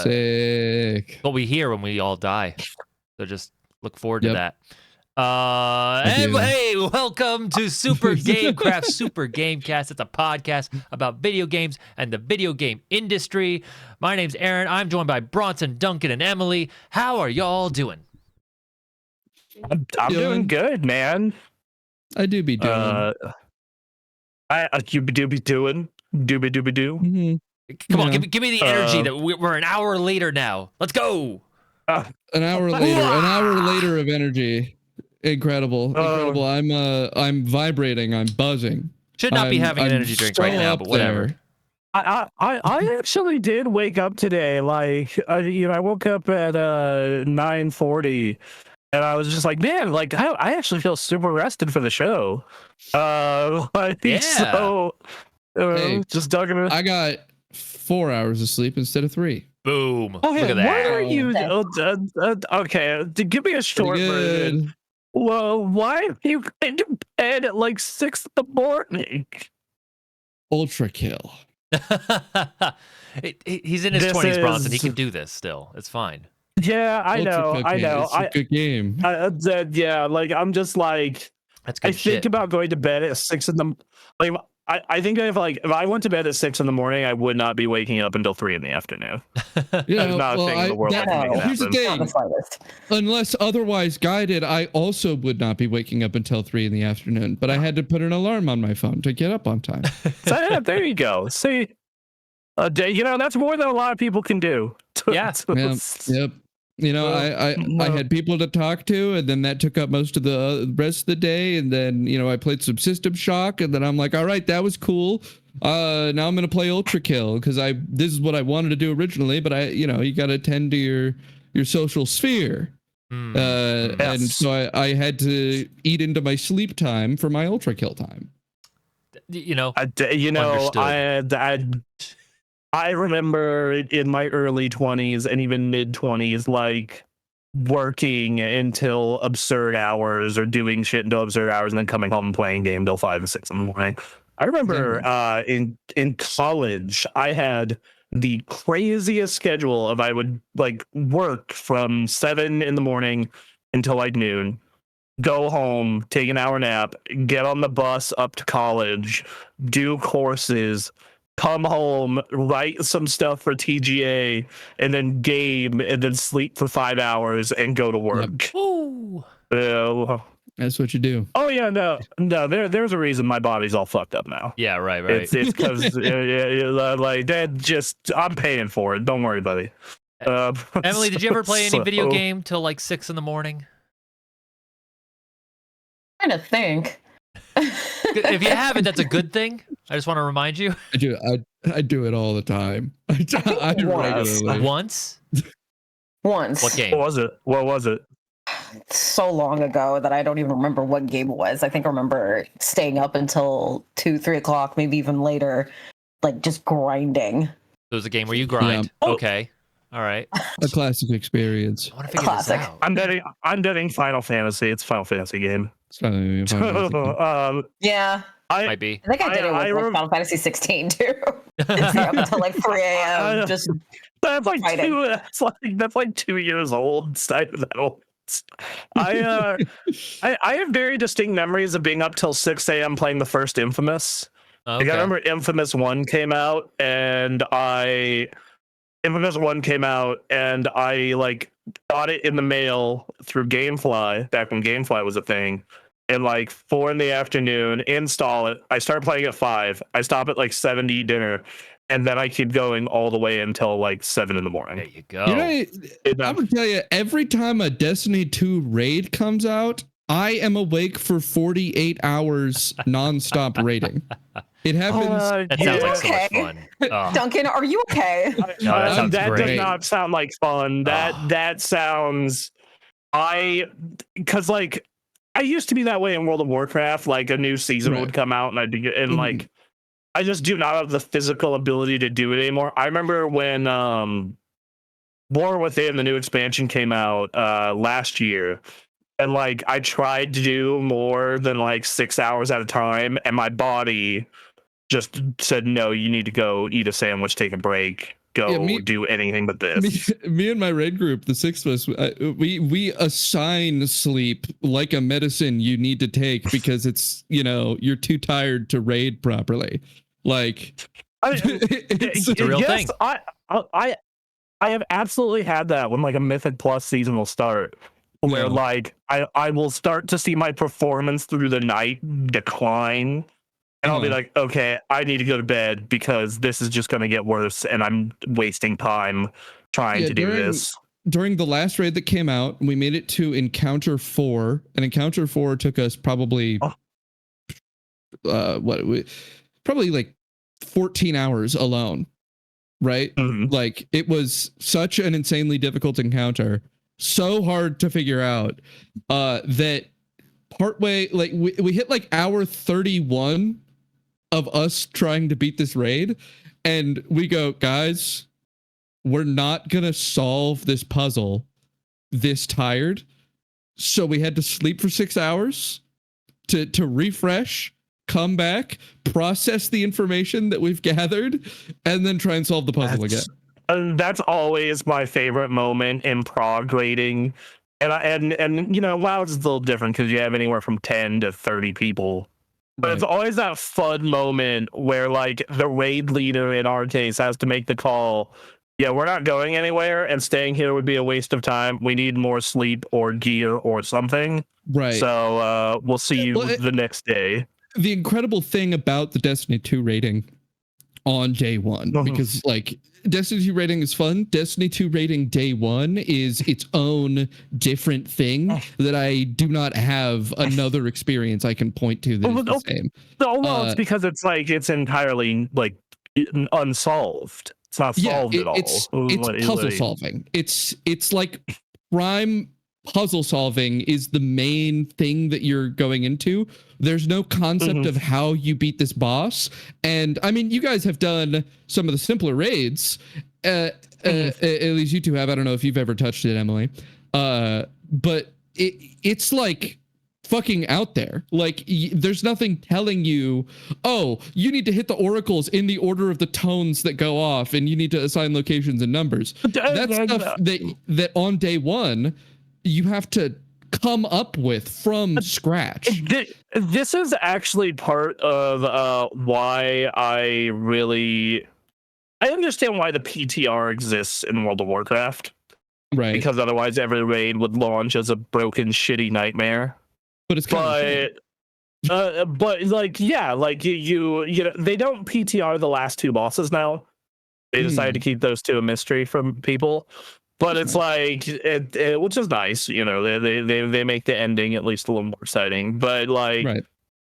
Sick. What we hear when we all die. So just look forward to Yep. that. I And do. hey, welcome to Super Gamecraft Super Gamecast. It's a podcast about video games and the video game industry. My name's Aaron. I'm joined by Bronson, Duncan, and Emily. How are y'all doing? I'm doing good, man. I do be doing. You do be doing. Dooby dooby doo. Mm-hmm. Come on, Yeah. give me the energy that we're an hour later now. Let's go. An hour later of energy. Incredible. I'm vibrating. I'm buzzing. Should not be having an I'm energy drink so right now, up but whatever. there. I actually did wake up today. Like, I woke up at 9:40, and I was just like, man, like I actually feel super rested for the show. Yeah. So Hey, just dug in. I got 4 hours of sleep instead of 3. Boom. Okay, Look at that. what are you? Okay, give me a short version. Good. Well, why are you going to bed at like 6 in the morning? Ultra kill. He's in his This 20s, Bronson. He is- can do this still. It's fine. Yeah, I Ultra know. kill I game. know. It's a good game. Yeah, like I'm just like That's good I shit. think about going to bed at 6 in the like. I think if I went to bed at 6 in the morning, I would not be waking up until 3 in the afternoon. You There's know, not a thing in the world that can make it here's the happen. Not the thing. slightest. Unless otherwise guided, I also would not be waking up until 3 in the afternoon. But I had to put an alarm on my phone to get up on time. So, yeah, there you go. See, a day. That's more than a lot of people can do. Yeah. Yep. You know, I had people to talk to, and then that took up most of the rest of the day. And then, I played some System Shock, and then I'm like, all right, that was cool. Now I'm gonna play Ultra Kill because this is what I wanted to do originally, but you got to tend to your social sphere. Yes. And so I had to eat into my sleep time for my Ultra Kill time. I remember in my early 20s and even mid 20s, like working until absurd hours or doing shit until absurd hours and then coming home and playing game till 5 and 6 in the morning. I remember in college, I had the craziest schedule of I would like work from 7 in the morning until like noon, go home, take an hour nap, get on the bus up to college, do courses, come home, write some stuff for TGA, and then game, and then sleep for 5 hours and go to work. Ooh. That's what you do. Oh yeah, no. There's a reason my body's all fucked up now. Yeah, right. It's because like that. I'm paying for it. Don't worry, buddy. Emily, did you ever play any video game till like 6 in the morning? Trying to think. If you haven't, that's a good thing. I just want to remind you. I do. I do it all the time. I regularly. Once? What game? What was it? So long ago that I don't even remember what game it was. I think I remember staying up until 2-3 o'clock, maybe even later, like just grinding. It was a game where you grind. Yeah. Okay. All right. A classic experience. I want to figure Classic. this out. I'm betting Final Fantasy. It's a Final Fantasy game. It's not even a Final Fantasy game. Yeah. Might be. I think I did it with Final Fantasy 16 too. Stay up until like 3 a.m. Just that's like fighting. that's like 2 years old. It's not that old. I have very distinct memories of being up till 6 a.m. playing the first Infamous. Okay. Like, I remember Infamous 1 came out, and I like got it in the mail through GameFly back when GameFly was a thing. And like 4 in the afternoon, install it. I start playing at 5. I stop at like 7 to eat dinner, and then I keep going all the way until like 7 in the morning. There you go. I'm gonna tell you, every time a Destiny 2 raid comes out, I am awake for 48 hours nonstop raiding. It happens. That sounds like so much fun. Oh. Duncan, are you okay? No, that sounds that great. does not sound like fun. That sounds. Because like I used to be that way in World of Warcraft. Like a new season would come out, and like I just do not have the physical ability to do it anymore. I remember when War Within, the new expansion, came out last year. And like I tried to do more than like 6 hours at a time, and my body just said, no, you need to go eat a sandwich, take a break. go do anything but this. Me and my raid group, the six of us, we assign sleep like a medicine you need to take because it's, you're too tired to raid properly. Like, it's a real thing. I have absolutely had that when like a Mythic Plus season will start, where like I will start to see my performance through the night decline, and I'll be like, okay, I need to go to bed because this is just going to get worse, and I'm wasting time trying to do this. During the last raid that came out, we made it to Encounter 4, and Encounter 4 took us probably probably like 14 hours alone. Right? Mm-hmm. Like, it was such an insanely difficult encounter, so hard to figure out, that partway, like we hit like hour 31 of us trying to beat this raid, and we go, guys, we're not gonna solve this puzzle this tired. So we had to sleep for 6 hours to refresh, come back, process the information that we've gathered, and then try and solve the puzzle again. That's always my favorite moment in prog raiding. And WoW is a little different because you have anywhere from 10 to 30 people. But it's always that fun moment where like the raid leader in our case has to make the call. Yeah, we're not going anywhere, and staying here would be a waste of time. We need more sleep or gear or something. Right. So we'll see you the next day. The incredible thing about the Destiny 2 rating on day one, because like Destiny 2 rating is fun. Destiny 2 rating day one is its own different thing that I do not have another experience I can point to that is the same. No, it's because it's entirely like unsolved. It's not solved at all. It's puzzle solving. It's like prime puzzle solving is the main thing that you're going into. There's no concept of how you beat this boss. And I mean, you guys have done some of the simpler raids. At least you two have. I don't know if you've ever touched it, Emily. But it's like fucking out there. Like there's nothing telling you, oh, you need to hit the oracles in the order of the tones that go off, and you need to assign locations and numbers. That's stuff that on day one you have to come up with from scratch. This is actually part of why I understand why the PTR exists in World of Warcraft. Right. Because otherwise every raid would launch as a broken, shitty nightmare. But it's kind of but like, yeah, like you know, they don't PTR the last two bosses now. They decided to keep those two a mystery from people. But it's like it which is nice, you know. They make the ending at least a little more exciting. But like,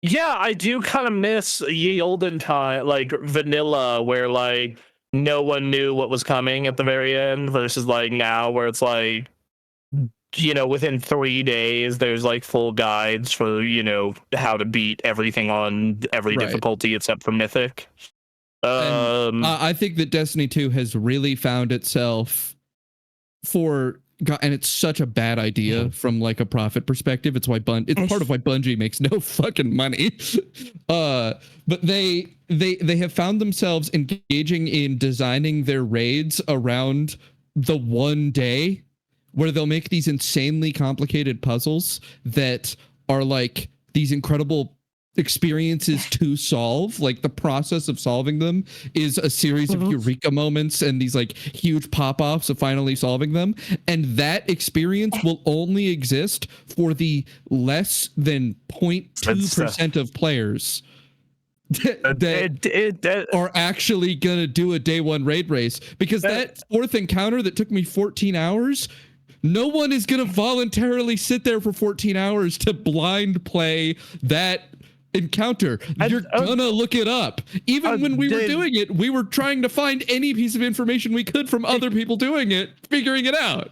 yeah, I do kind of miss ye olden time, like vanilla, where like no one knew what was coming at the very end, versus like now, where it's like, you know, within 3 days there's like full guides for, you know, how to beat everything on every difficulty except for Mythic. I think that Destiny 2 has really found itself and it's such a bad idea from like a profit perspective. It's why it's part of why Bungie makes no fucking money. But they have found themselves engaging in designing their raids around the one day where they'll make these insanely complicated puzzles that are like these incredible experiences to solve. Like the process of solving them is a series of eureka moments and these like huge pop-offs of finally solving them, and that experience will only exist for the less than 0.2% of players that are actually gonna do a day one raid race, because that fourth encounter that took me 14 hours, no one is gonna voluntarily sit there for 14 hours to blind play that encounter. You're gonna look it up. Even when we were doing it, we were trying to find any piece of information we could from other people doing it, figuring it out.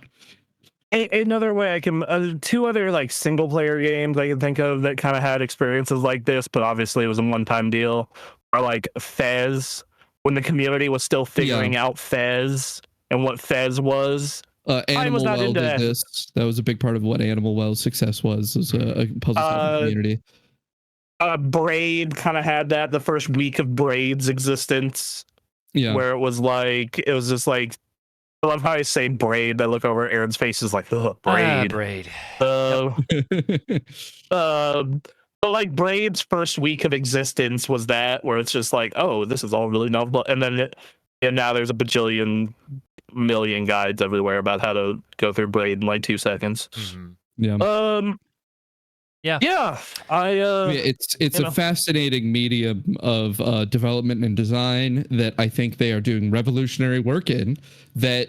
Another way I can, two other like single player games I can think of that kind of had experiences like this, but obviously it was a one-time deal, are like Fez, when the community was still figuring out Fez and what Fez was. Animal Well did this. That was a big part of what Animal Well's success was a puzzle solving community. Braid kind of had that the first week of Braid's existence. Yeah. where it was just like, I love how I say braid. I look over at Aaron's face is like, ugh, braid. Braid. Uh, but like Braid's first week of existence was that, where it's just like, oh, this is all really novel, and then and now there's a bajillion million guides everywhere about how to go through Braid in like 2 seconds. Mhm. Yeah. Yeah. It's a fascinating medium of development and design that I think they are doing revolutionary work in that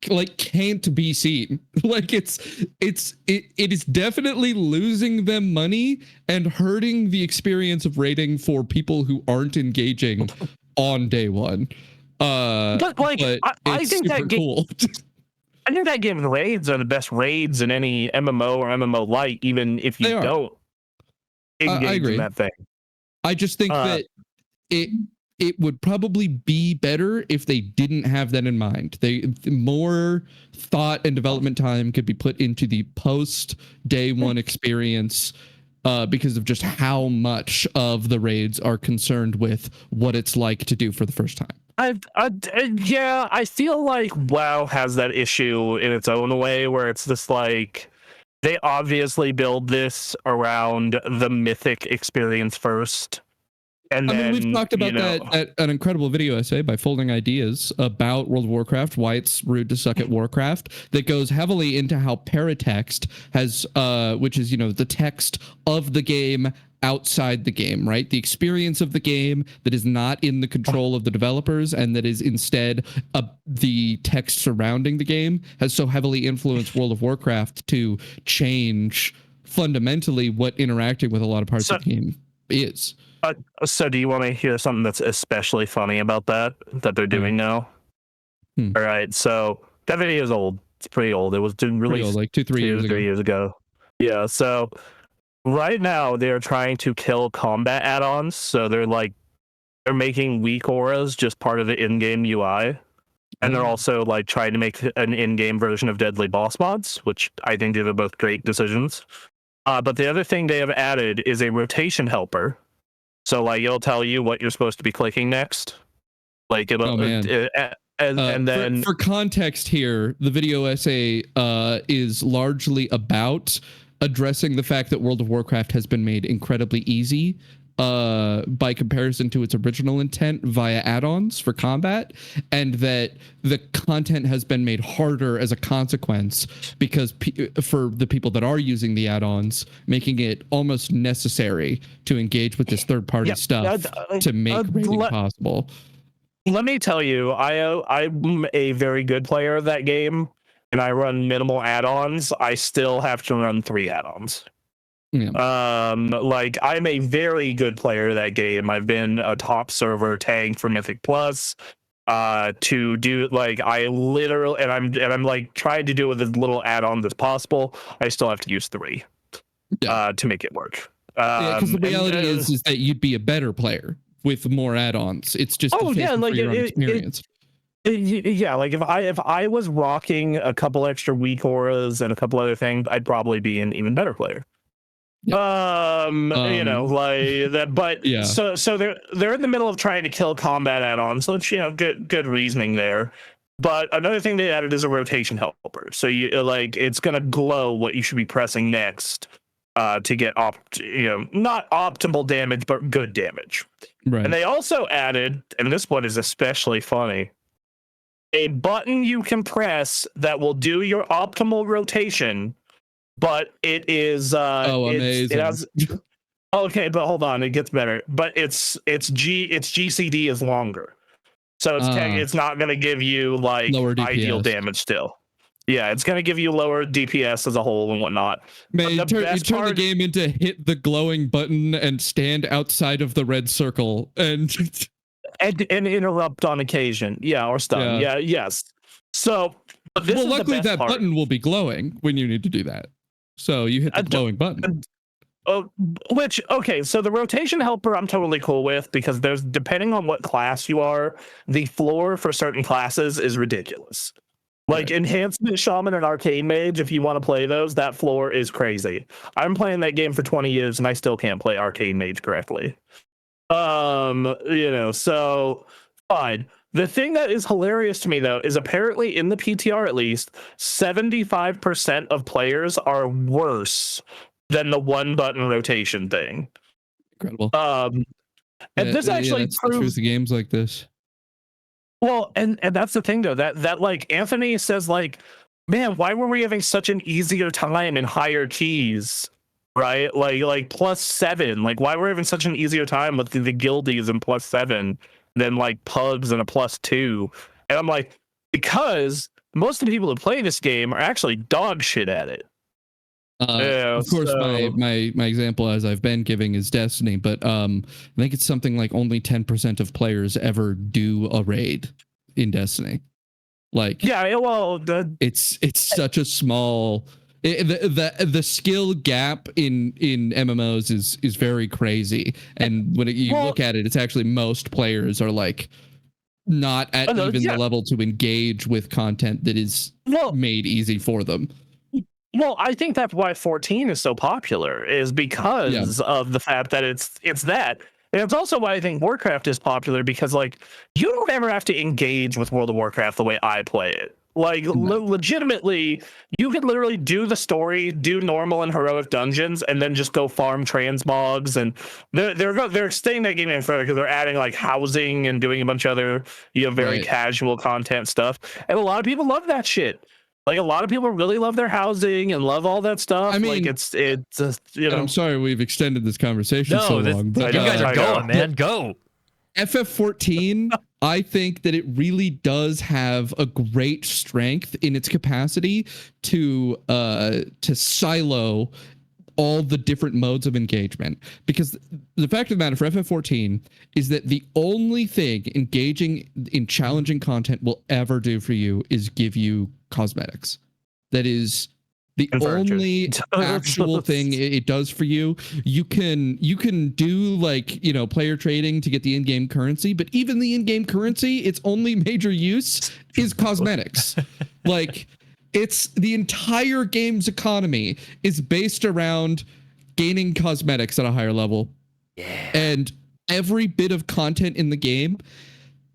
like can't be seen. Like it is definitely losing them money and hurting the experience of raiding for people who aren't engaging on day one. But like, I think that game, cool. I think that game raids are the best raids in any MMO or MMO light, even if you don't engage in that thing. I just think that it would probably be better if they didn't have that in mind. More thought and development time could be put into the post day one experience because of just how much of the raids are concerned with what it's like to do for the first time. I feel like WoW has that issue in its own way, where it's just like, they obviously build this around the mythic experience first. And then, we've talked about that an incredible video essay by Folding Ideas about World of Warcraft, why it's rude to suck at Warcraft, that goes heavily into how paratext has, which is, the text of the game outside the game, right? The experience of the game that is not in the control of the developers and that is instead the text surrounding the game has so heavily influenced World of Warcraft to change fundamentally what interacting with a lot of parts of the game is. So do you want to hear something that's especially funny about that they're doing now? All right, so that video is old. It's pretty old. It was released like 3 years ago. Yeah, so right now they're trying to kill combat add-ons, so they're making weak auras just part of the in-game UI. And they're also like trying to make an in-game version of deadly boss mods, which I think they were both great decisions. But the other thing they have added is a rotation helper. So like it'll tell you what you're supposed to be clicking next. Like it'll and then for context here, the video essay is largely about addressing the fact that World of Warcraft has been made incredibly easy by comparison to its original intent via add-ons for combat, and that the content has been made harder as a consequence because for the people that are using the add-ons, making it almost necessary to engage with this third-party stuff to make raiding possible. Let me tell you, I'm a very good player of that game, and I run minimal add-ons. I still have to run 3 add-ons. Yeah. Like I'm a very good player of that game. I've been a top server tank for Mythic Plus. To do like I literally I'm like trying to do it with as little add-ons as possible. I still have to use 3 to make it work. Because the reality is that you'd be a better player with more add-ons. It's just like your own experience. Like if I was rocking a couple extra weak auras and a couple other things, I'd probably be an even better player. Like that, but so they're in the middle of trying to kill combat add-ons, so it's good reasoning there. But another thing they added is a rotation helper, so you it's gonna glow what you should be pressing next to get not optimal damage but good damage. Right. And they also added, and this one is especially funny, a button you can press that will do your optimal rotation. But it is amazing. It has, okay, but hold on, it gets better. But its GCD is longer, so it's not going to give you like ideal damage still. Yeah, it's going to give you lower DPS as a whole and whatnot. Man, you turn the game into hit the glowing button and stand outside of the red circle and interrupt on occasion. Yeah, or stun. Yeah, yes. So, luckily that button will be glowing when you need to do that. So you hit the glowing button. So the rotation helper I'm totally cool with, because there's, depending on what class you are, the floor for certain classes is ridiculous. Like Enhancement Shaman and Arcane Mage, if you want to play those, that floor is crazy. I'm playing that game for 20 years and I still can't play Arcane Mage correctly. So fine. The thing that is hilarious to me, though, is apparently in the PTR at least, 75% of players are worse than the one button rotation thing. Incredible. And this actually that's the truth proves of games like this. well, and that's the thing though, that like Anthony says, like, man, why were we having such an easier time in higher keys? Right? Like +7. Like, why were we having such an easier time with the guildies and +7 than like pugs and a +2? And I'm like, because most of the people who play this game are actually dog shit at it. Of course, my example, as I've been giving, is Destiny, but I think it's something like only 10% of players ever do a raid in Destiny. Like, yeah, well, it's such a small. The skill gap in MMOs is very crazy, and when you look at it, it's actually most players are like not at even the level to engage with content that is made easy for them. Well, I think that's why 14 is so popular, is because of the fact that it's that. And it's also why I think Warcraft is popular, because like you don't ever have to engage with World of Warcraft the way I play it. Like legitimately, you could literally do the story, do normal and heroic dungeons, and then just go farm transmogs. And they're staying that game in further because they're adding like housing and doing a bunch of other very casual content stuff. And a lot of people love that shit. Like, a lot of people really love their housing and love all that stuff. I mean, like it's just, you know. I'm sorry we've extended this conversation so long, but you guys are going, man. Go. FF14, I think that it really does have a great strength in its capacity to silo all the different modes of engagement. Because the fact of the matter for FF14 is that the only thing engaging in challenging content will ever do for you is give you cosmetics. That is the only actual thing it does for you. You can do like, player trading to get the in-game currency, but even the in-game currency, its only major use is cosmetics. Like, it's the entire game's economy is based around gaining cosmetics at a higher level. Yeah. And every bit of content in the game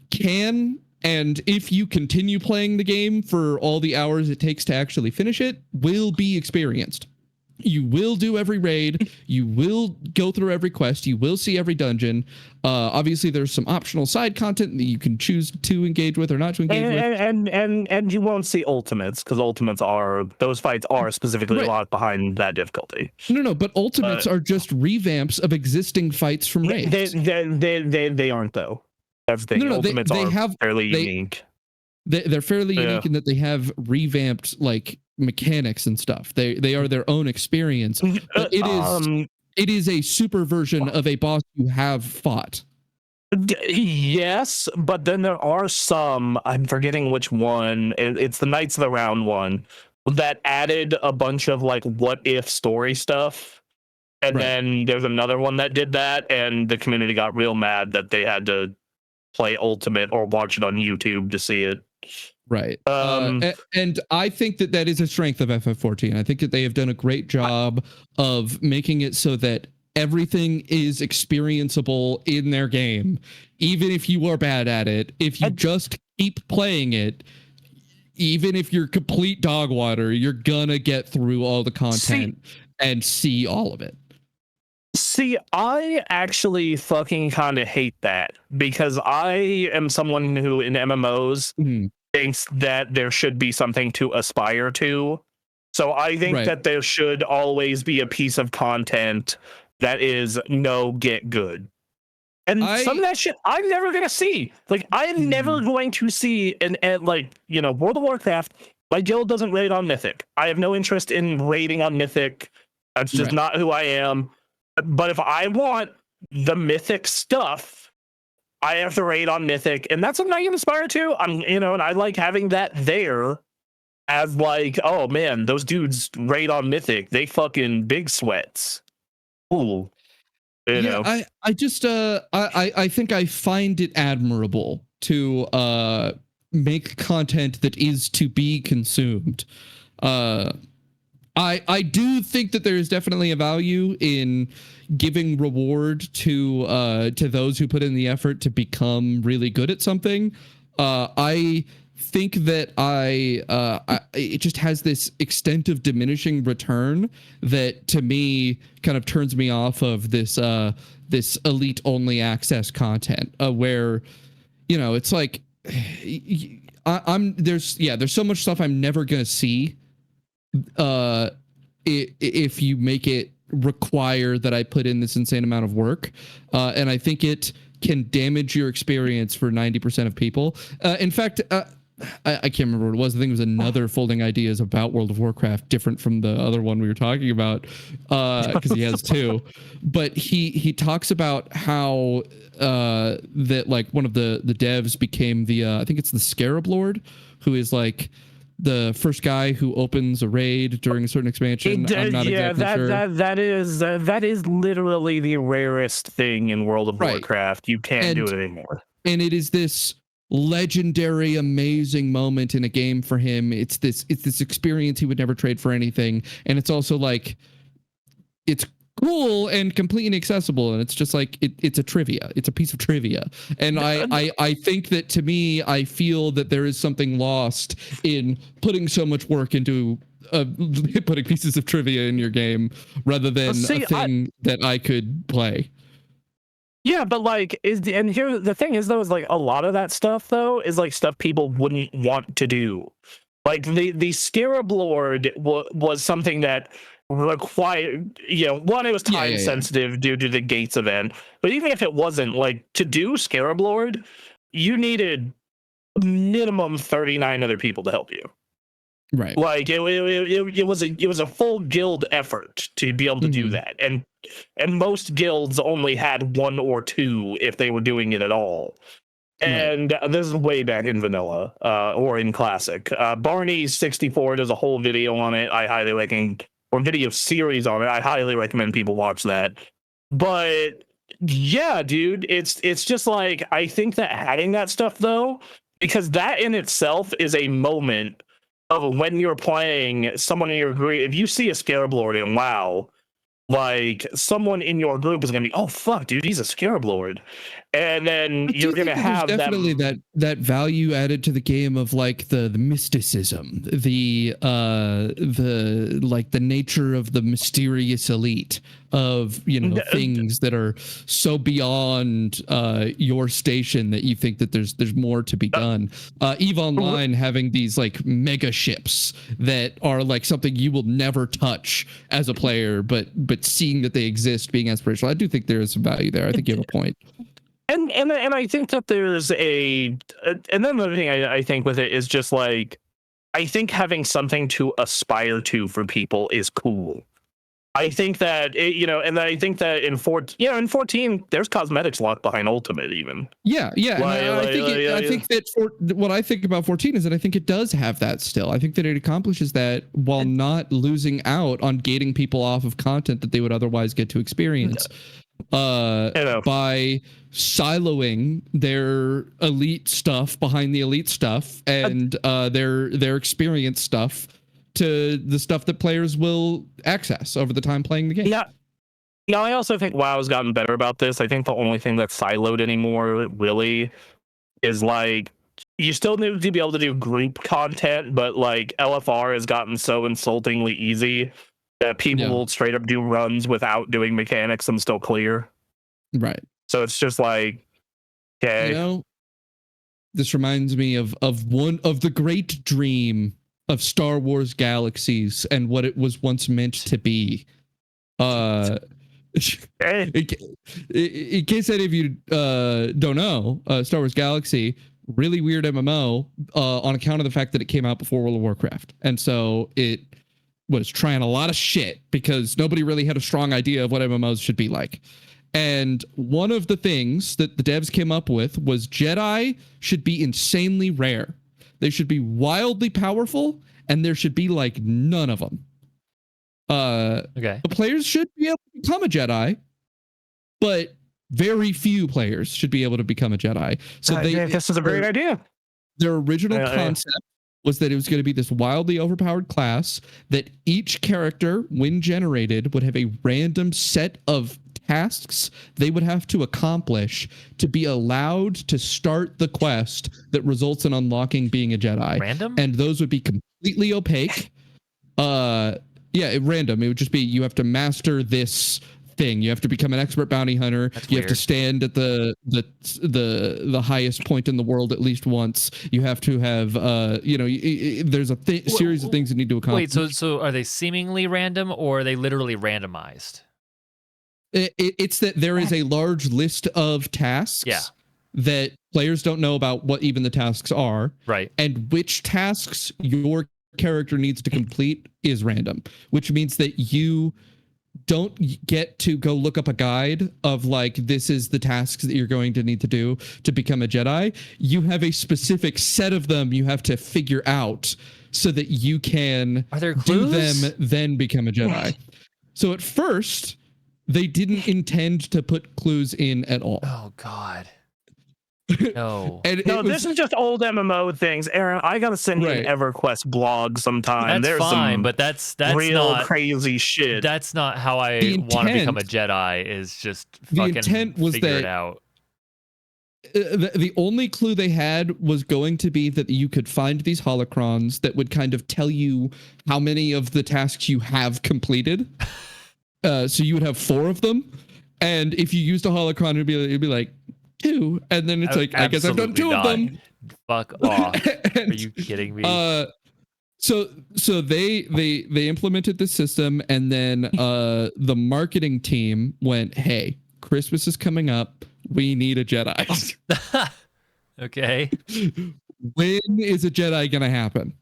can, and if you continue playing the game for all the hours it takes to actually finish it, will be experienced. You will do every raid. You will go through every quest. You will see every dungeon. Obviously, there's some optional side content that you can choose to engage with or not to engage with. And you won't see ultimates, because those fights are specifically locked behind that difficulty. No, but ultimates are just revamps of existing fights from raids. They aren't, though. That's the thing. No, ultimates are fairly unique. They're fairly unique in that they have revamped like mechanics and stuff. They are their own experience. But it is a super version of a boss you have fought. Yes, but then there are some, I'm forgetting which one. It's the Knights of the Round one that added a bunch of like what if story stuff. And then there's another one that did that, and the community got real mad that they had to play Ultimate or watch it on YouTube to see it. Right. And I think that is a strength of FF14. I think that they have done a great job of making it so that everything is experienceable in their game. Even if you are bad at it, if you just keep playing it, even if you're complete dog water, you're gonna get through all the content and see all of it. See, I actually fucking kind of hate that, because I am someone who in MMOs thinks that there should be something to aspire to. So I think that there should always be a piece of content that is get good. And some of that shit I'm never going to see. Like, I'm never going to see World of Warcraft. My guild doesn't raid on Mythic. I have no interest in raiding on Mythic. That's just not who I am. But if I want the Mythic stuff, I have to raid on Mythic, and that's something I can aspire to. And I like having that there as like, oh man, those dudes raid on Mythic. They fucking big sweats. Ooh. I just I think I find it admirable to make content that is to be consumed. I do think that there is definitely a value in giving reward to those who put in the effort to become really good at something. I think that it just has this extent of diminishing return that to me kind of turns me off of this this elite only access content where, you know, it's like there's so much stuff I'm never gonna see if you make it require that I put in this insane amount of work, and I think it can damage your experience for 90% of people. In fact, I can't remember what it was. I think it was another Folding Ideas about World of Warcraft, different from the other one we were talking about, because he has two. But he talks about how that like one of the devs became the I think it's the Scarab Lord, who is like the first guy who opens a raid during a certain expansion. I'm not exactly sure. That is literally the rarest thing in World of Warcraft. You can't do it anymore. And it is this legendary, amazing moment in a game for him. It's this experience he would never trade for anything. And it's also like, it's cool and completely inaccessible, and it's just like it's a trivia. It's a piece of trivia, and I think that, to me, I feel that there is something lost in putting so much work into putting pieces of trivia in your game rather than a thing that I could play. Yeah, but like, and here the thing is though, is like a lot of that stuff though is like stuff people wouldn't want to do. Like the Scarab Lord was something that required, you know, one, it was time sensitive due to the Gates event, but even if it wasn't, like, to do Scarab Lord, you needed minimum 39 other people to help you. Right. Like it was a full guild effort to be able to do that, and most guilds only had one or two if they were doing it at all. And this is way back in vanilla or in classic. Barney64 does a whole video on it. I highly recommend, or video series on it. I highly recommend people watch that. But yeah, dude, it's just like, I think that having that stuff though, because that in itself is a moment of when you're playing someone in your group. If you see a Scarab Lord in WoW, like, someone in your group is gonna be, oh fuck, dude, he's a Scarab Lord, and then you're gonna have definitely that value added to the game of like the mysticism, the like the nature of the mysterious elite, of, you know, things that are so beyond your station that you think that there's more to be done. EVE Online having these like mega ships that are like something you will never touch as a player, but seeing that they exist, being aspirational, I do think there is some value there. I think you have a point. And I think that there's and then another thing I think with it is just like, I think having something to aspire to for people is cool. I think that and I think that in 14 there's cosmetics locked behind Ultimate even. Yeah. I think that what I think about 14 is that I think it does have that still. I think that it accomplishes that while not losing out on gating people off of content that they would otherwise get to experience. By siloing their elite stuff behind the elite stuff and their experience stuff to the stuff that players will access over the time playing the game. Yeah. Now, I also think WoW's gotten better about this. I think the only thing that's siloed anymore, really, is like, you still need to be able to do group content, but like LFR has gotten so insultingly easy that people will straight up do runs without doing mechanics and still clear. Right. So it's just like, okay. You know, this reminds me of one of the great dream of Star Wars Galaxies and what it was once meant to be. In case any of you don't know, Star Wars Galaxy, really weird MMO on account of the fact that it came out before World of Warcraft. And so it was trying a lot of shit because nobody really had a strong idea of what MMOs should be like. And one of the things that the devs came up with was Jedi should be insanely rare. They should be wildly powerful, and there should be like none of them. The players should be able to become a Jedi, but very few players should be able to become a Jedi. So this is a great idea. Their original concept was that it was going to be this wildly overpowered class that each character, when generated, would have a random set of tasks they would have to accomplish to be allowed to start the quest that results in unlocking being a Jedi. Random? And those would be completely opaque. Random. It would just be, you have to master this thing. You have to become an expert bounty hunter. That's you weird. have to stand at the highest point in the world at least once. You have to have there's a series of things you need to accomplish. Wait, so are they seemingly random or are they literally randomized? It's that there is a large list of tasks that players don't know about what even the tasks are. Right. And which tasks your character needs to complete is random, which means that you don't get to go look up a guide of like, this is the tasks that you're going to need to do to become a Jedi. You have a specific set of them you have to figure out so that you can Are there do clues? them, then become a Jedi. So at first, they didn't intend to put clues in at all. Oh God. No. This is just old MMO things. Aaron, I gotta send you an EverQuest blog sometime. That's There's fine, some but that's real not crazy shit. That's not how I want to become a Jedi. Is just fucking intent was figure that it out. The only clue they had was going to be that you could find these holocrons that would kind of tell you how many of the tasks you have completed. So you would have 4 of them, and if you used a holocron, it'd be like 2, and then it's like, I guess I've done 2 of them. Fuck off! Are you kidding me? So they implemented the system, and then the marketing team went, "Hey, Christmas is coming up. We need a Jedi." Okay. When is a Jedi gonna happen?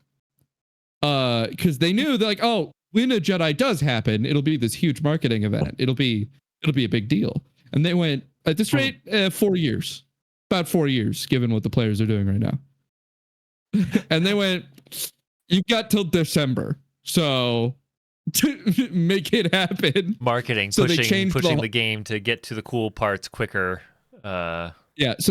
Because they knew, they're like, oh, when a Jedi does happen, it'll be this huge marketing event. It'll be a big deal. And they went, at this rate, 4 years. About 4 years, given what the players are doing right now. And they went, you've got till December. So to make it happen. Marketing, so pushing the game to get to the cool parts quicker. So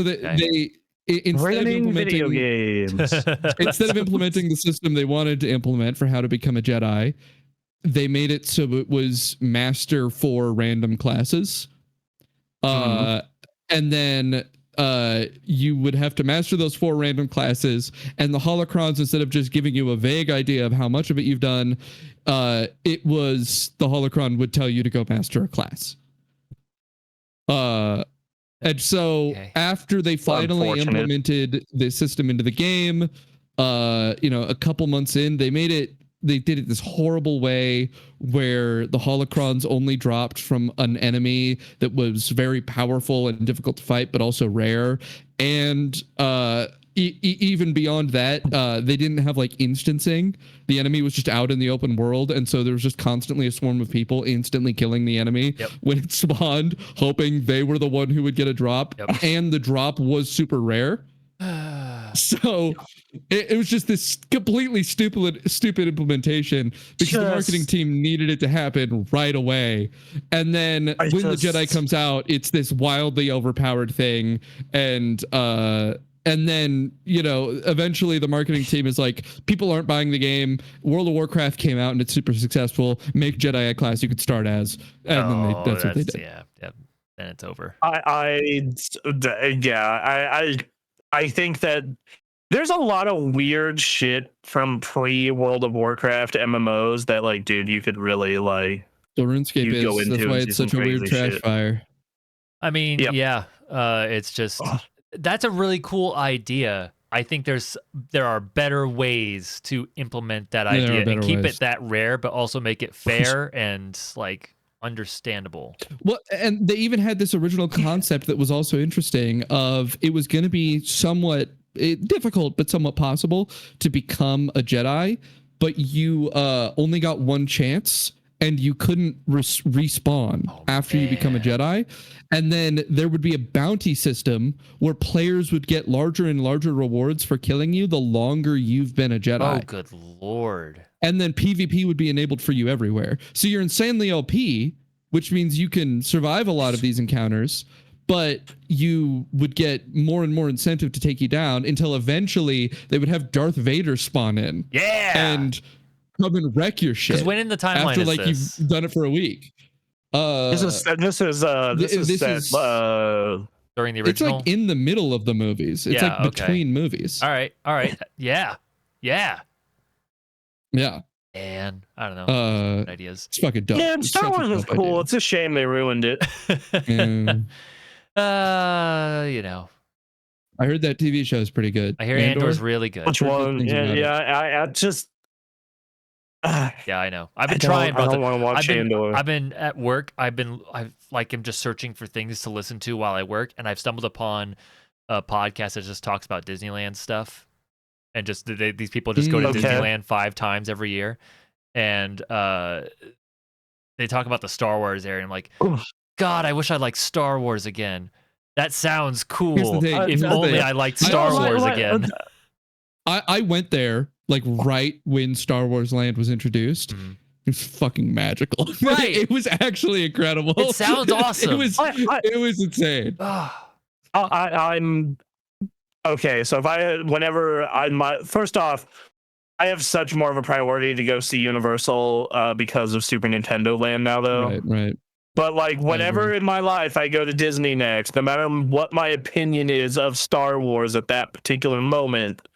they instead of implementing video games. Instead of implementing the system they wanted to implement for how to become a Jedi, they made it so it was master 4 random classes. And then you would have to master those 4 random classes, and the holocrons, instead of just giving you a vague idea of how much of it you've done, it was the holocron would tell you to go master a class. And so after they finally implemented the system into the game, a couple months in, they did it this horrible way where the holocrons only dropped from an enemy that was very powerful and difficult to fight, but also rare. And even beyond that, they didn't have like instancing. The enemy was just out in the open world, and so there was just constantly a swarm of people instantly killing the enemy when it spawned, hoping they were the one who would get a drop. And the drop was super rare. So it was just this completely stupid implementation because the marketing team needed it to happen right away. And then when the Jedi comes out, it's this wildly overpowered thing. And then, eventually the marketing team is like, people aren't buying the game. World of Warcraft came out and it's super successful. Make Jedi a class you could start as. And then that's what they did. Yeah. Then it's over. I think that there's a lot of weird shit from pre-World of Warcraft MMOs that, like, dude, you could really, like... So RuneScape is, that's why it's such a weird trash fire. I mean, it's just... That's a really cool idea. I think there are better ways to implement that idea and keep it that rare, but also make it fair and, like... understandable. Well, and they even had this original concept that was also interesting of it was going to be somewhat difficult but somewhat possible to become a Jedi, but you only got one chance and you couldn't respawn after you become a Jedi. And then there would be a bounty system where players would get larger and larger rewards for killing you the longer you've been a Jedi. Oh, good Lord. And then PvP would be enabled for you everywhere. So you're insanely OP, which means you can survive a lot of these encounters, but you would get more and more incentive to take you down until eventually they would have Darth Vader spawn in. Yeah. And come and wreck your shit. Because when in the timeline after is like this? you've done it for a week. This is during the original. It's like in the middle of the movies. It's like between movies. All right. Yeah. And I don't know. Ideas. It's fucking dope. Yeah, Star Wars is cool. Idea. It's a shame they ruined it. You know. I heard that TV show is pretty good. I hear Andor's really good. Which one? I just. Yeah, I know. I've been trying. I don't want to watch Andor. I've been at work. I'm just searching for things to listen to while I work, and I've stumbled upon a podcast that just talks about Disneyland stuff, and just these people just go to Disneyland 5 times every year, and they talk about the Star Wars area. And I'm like, God, I wish I liked Star Wars again. That sounds cool. If only I liked Star Wars again. I went there like right when Star Wars Land was introduced. It was fucking magical. Right. It was actually incredible. It sounds awesome. It was insane. I'm okay. So first off, I have such more of a priority to go see Universal because of Super Nintendo Land now, though. Right. But like whenever in my life I go to Disney next, no matter what my opinion is of Star Wars at that particular moment,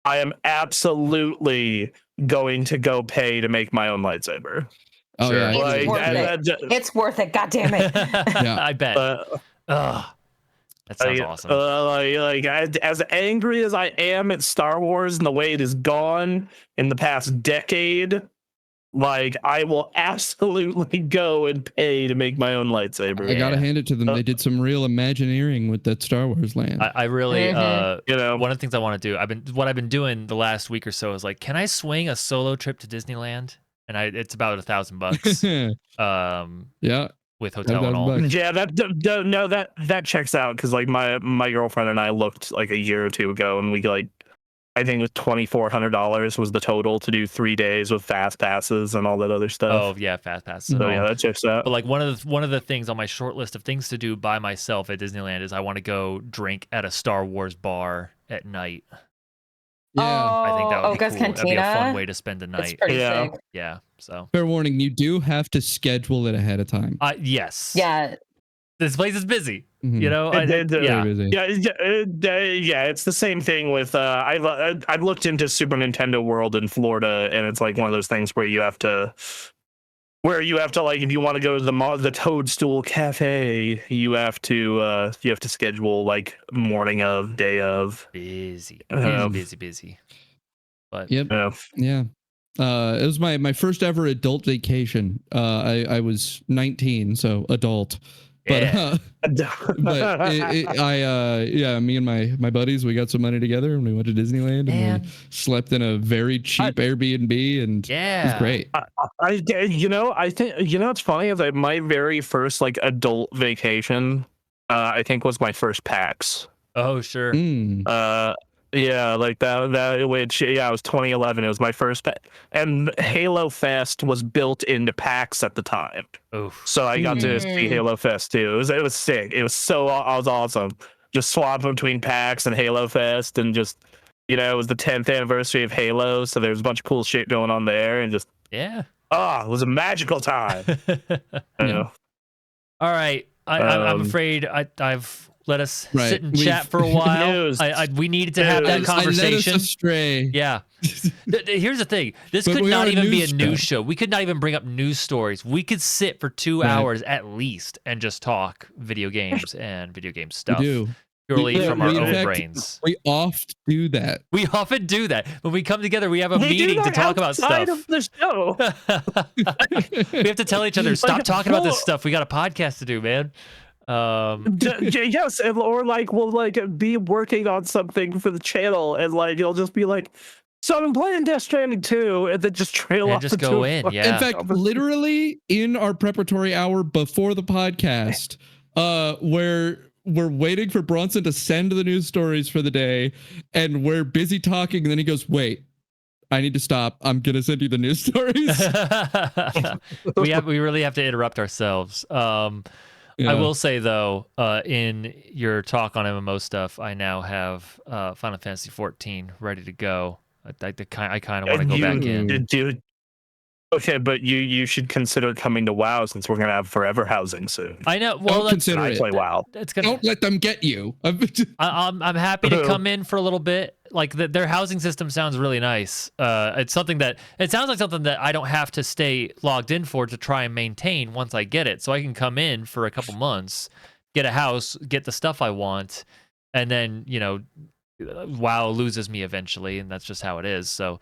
I am absolutely going to go pay to make my own lightsaber. Oh yeah, it's worth it. God damn it! Yeah. I bet. That sounds awesome. As angry as I am at Star Wars and the way it has gone in the past decade, like I will absolutely go and pay to make my own lightsaber. I gotta hand it to them. They did some real Imagineering with that Star Wars Land. I really, one of the things I want to do, what I've been doing the last week or so is like, can I swing a solo trip to Disneyland? And it's about $1,000. Yeah. With hotel and all. Yeah, that checks out because like my girlfriend and I looked like a year or two ago, and we like, I think it was $2,400 was the total to do 3 days with fast passes and all that other stuff. Oh yeah, fast passes. So yeah, that checks out. But like one of the things on my short list of things to do by myself at Disneyland is I want to go drink at a Star Wars bar at night. Yeah, I think that would be cool. Cantina? That'd be a fun way to spend a night. Sick. Yeah. So fair warning, you do have to schedule it ahead of time. Yes. Yeah. This place is busy. Mm-hmm. You know, it's the same thing with I've looked into Super Nintendo World in Florida, and it's like one of those things where you have to like, if you want to go to the Toadstool Cafe, you have to schedule like morning of, day of. Busy. But yeah. It was my first ever adult vacation. I was 19, so adult. But me and my buddies, we got some money together and we went to Disneyland and we slept in a very cheap Airbnb, and it was great. I think it's funny is that my very first like adult vacation, I think was my first PAX. Oh sure. Yeah, like that which it was 2011. It was my first and Halo Fest was built into PAX at the time. Oof. So I got to see Halo Fest too. It was sick. It was awesome. Just swapping between PAX and Halo Fest, and just it was the 10th anniversary of Halo, so there's a bunch of cool shit going on there, and just it was a magical time. All right, I'm afraid I've let us sit and chat for a while. We needed to have that conversation. I led us astray. Yeah. Here's the thing. This could not even be a news show. We could not even bring up news stories. We could sit for 2 hours at least and just talk video games and video game stuff. We do. Purely from our own brains. We often do that. When we come together, we have a meeting to talk about stuff. Of the show. We have to tell each other, stop talking about this stuff. We got a podcast to do, man. Yes, or like we'll like be working on something for the channel, and like you'll just be like, so I'm playing Death Stranding 2, and then just trail off. Just go in. Yeah. In fact, literally in our preparatory hour before the podcast, where we're waiting for Bronson to send the news stories for the day, and we're busy talking, and then he goes, "Wait, I need to stop. I'm gonna send you the news stories." We really have to interrupt ourselves. I will say though, in your talk on MMO stuff, I now have Final Fantasy 14 ready to go. I kind of want to go back in. Dude, okay, but you should consider coming to WoW since we're gonna have forever housing soon. I know. Well, Don't consider I it. play WoW. Don't let them get you. I'm happy to come in for a little bit. Like their housing system sounds really nice. It sounds like something that I don't have to stay logged in for to try and maintain once I get it. So I can come in for a couple months, get a house, get the stuff I want, and then WoW loses me eventually, and that's just how it is. So.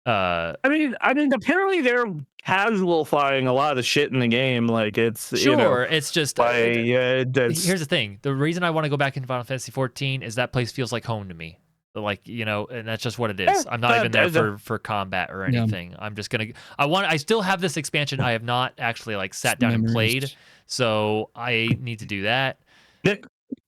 I mean, apparently they're casualifying a lot of the shit in the game. Like it's it's just here's the thing. The reason I want to go back into Final Fantasy 14 is that place feels like home to me. Like and that's just what it is. I'm not even there for combat or anything. I'm just gonna. I still have this expansion. I have not actually like sat down and played, so I need to do that.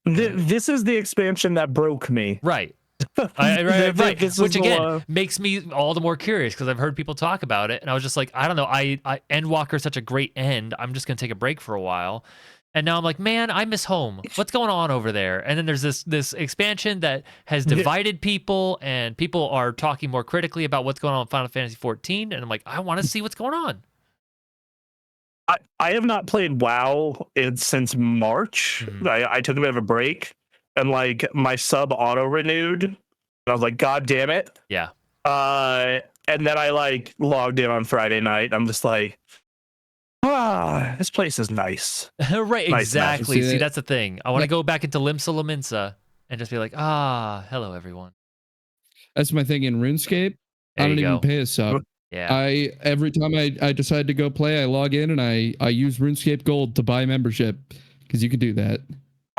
This is the expansion that broke me. Right. Which again makes me all the more curious because I've heard people talk about it, and I was just like, I don't know. Endwalker is such a great end. I'm just gonna take a break for a while, and now I'm like, man, I miss home. What's going on over there? And then there's this expansion that has divided people, and people are talking more critically about what's going on in Final Fantasy 14, and I'm like, I want to see what's going on. I have not played WoW since March. Mm-hmm. I took a bit of a break. And like my sub auto renewed, and I was like, God damn it! Yeah. And then I like logged in on Friday night. I'm just like, this place is nice. Right, nice, exactly. nice. See, that's the thing. I want to go back into Limsa Lominsa and just be like, hello everyone. That's my thing in RuneScape. There I don't you even go. pay a sub. Yeah. Every time I decide to go play, I log in and I use RuneScape Gold to buy membership because you can do that.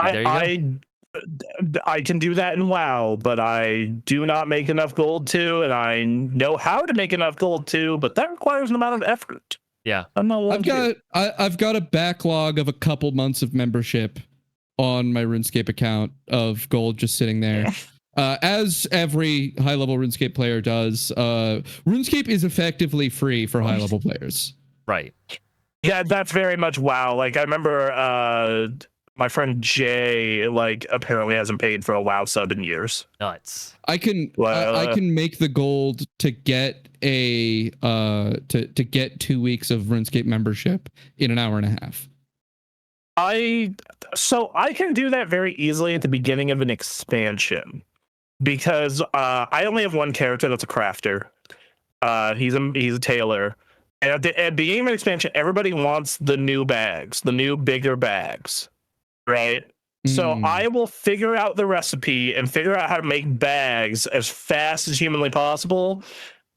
There you go. I can do that in WoW, but I do not make enough gold to, and I know how to make enough gold to, but that requires an amount of effort. Yeah. I've got a backlog of a couple months of membership on my RuneScape account of gold just sitting there. As every high-level RuneScape player does, RuneScape is effectively free for high-level players. Right. Yeah, that's very much WoW. Like I remember my friend Jay like apparently hasn't paid for a WoW sub in years. Nuts. I can make the gold to get to get 2 weeks of RuneScape membership in an hour and a half. So I can do that very easily at the beginning of an expansion because I only have one character that's a crafter. He's a tailor. And at the beginning of an expansion, everybody wants the new bags, the new bigger bags. Right. So I will figure out the recipe and figure out how to make bags as fast as humanly possible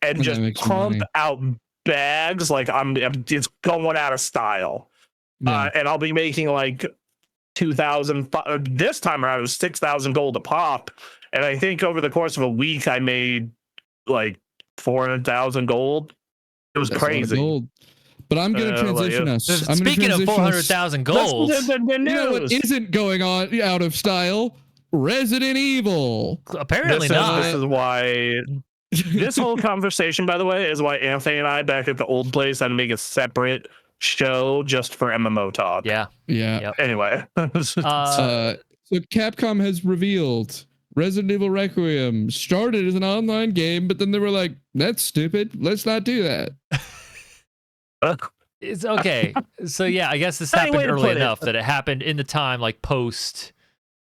and just pump out bags like it's going out of style. Yeah. And I'll be making like 2,000. This time around it was 6,000 gold a pop. And I think over the course of a week I made like 400,000 gold. It was crazy. Gold. But I'm going to transition us. Speaking of 400,000 gold, you know what isn't going on out of style? Resident Evil. Apparently not. This is why. This whole conversation, by the way, is why Anthony and I back at the old place had to make a separate show just for MMO talk. Yeah. Yep. Anyway. So Capcom has revealed Resident Evil Requiem started as an online game, but then they were like, that's stupid. Let's not do that. It's okay. So yeah, I guess this happened early enough that it happened in the time like post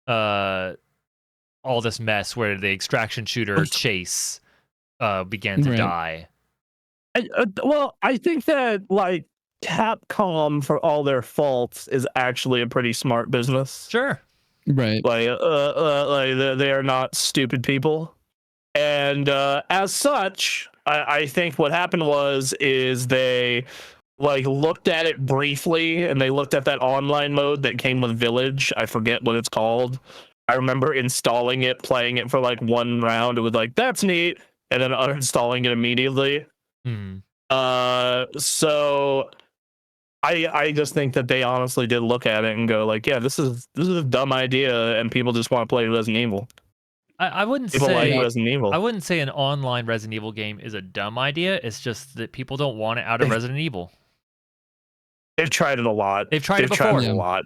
all this mess where the extraction shooter Chase began to die. Well, I think that like Capcom, for all their faults, is actually a pretty smart business. Sure. Right. Like they are not stupid people. And as such, I think what happened is they like looked at it briefly, and they looked at that online mode that came with Village. I forget what it's called. I remember installing it, playing it for like one round. It was like, that's neat, and then uninstalling it immediately. So I just think that they honestly did look at it and go like, yeah, this is a dumb idea, and people just want to play Resident Evil. I wouldn't people say like Resident Evil. I wouldn't say an online Resident Evil game is a dumb idea. It's just that people don't want it out of Resident Evil. They've tried it a lot. They've tried it Tried before. it a lot.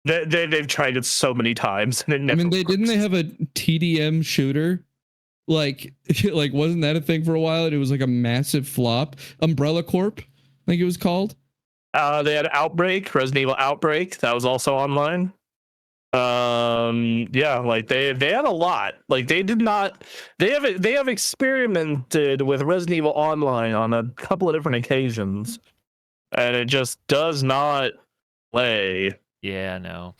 They've tried it so many times, and it never. I mean, didn't they have a TDM shooter? Like wasn't that a thing for a while? And it was like a massive flop. Umbrella Corp, I think it was called. They had Outbreak, Resident Evil Outbreak. That was also online. Yeah, like they had a lot. Like they did not. They have experimented with Resident Evil Online on a couple of different occasions, and it just does not play. Yeah, no.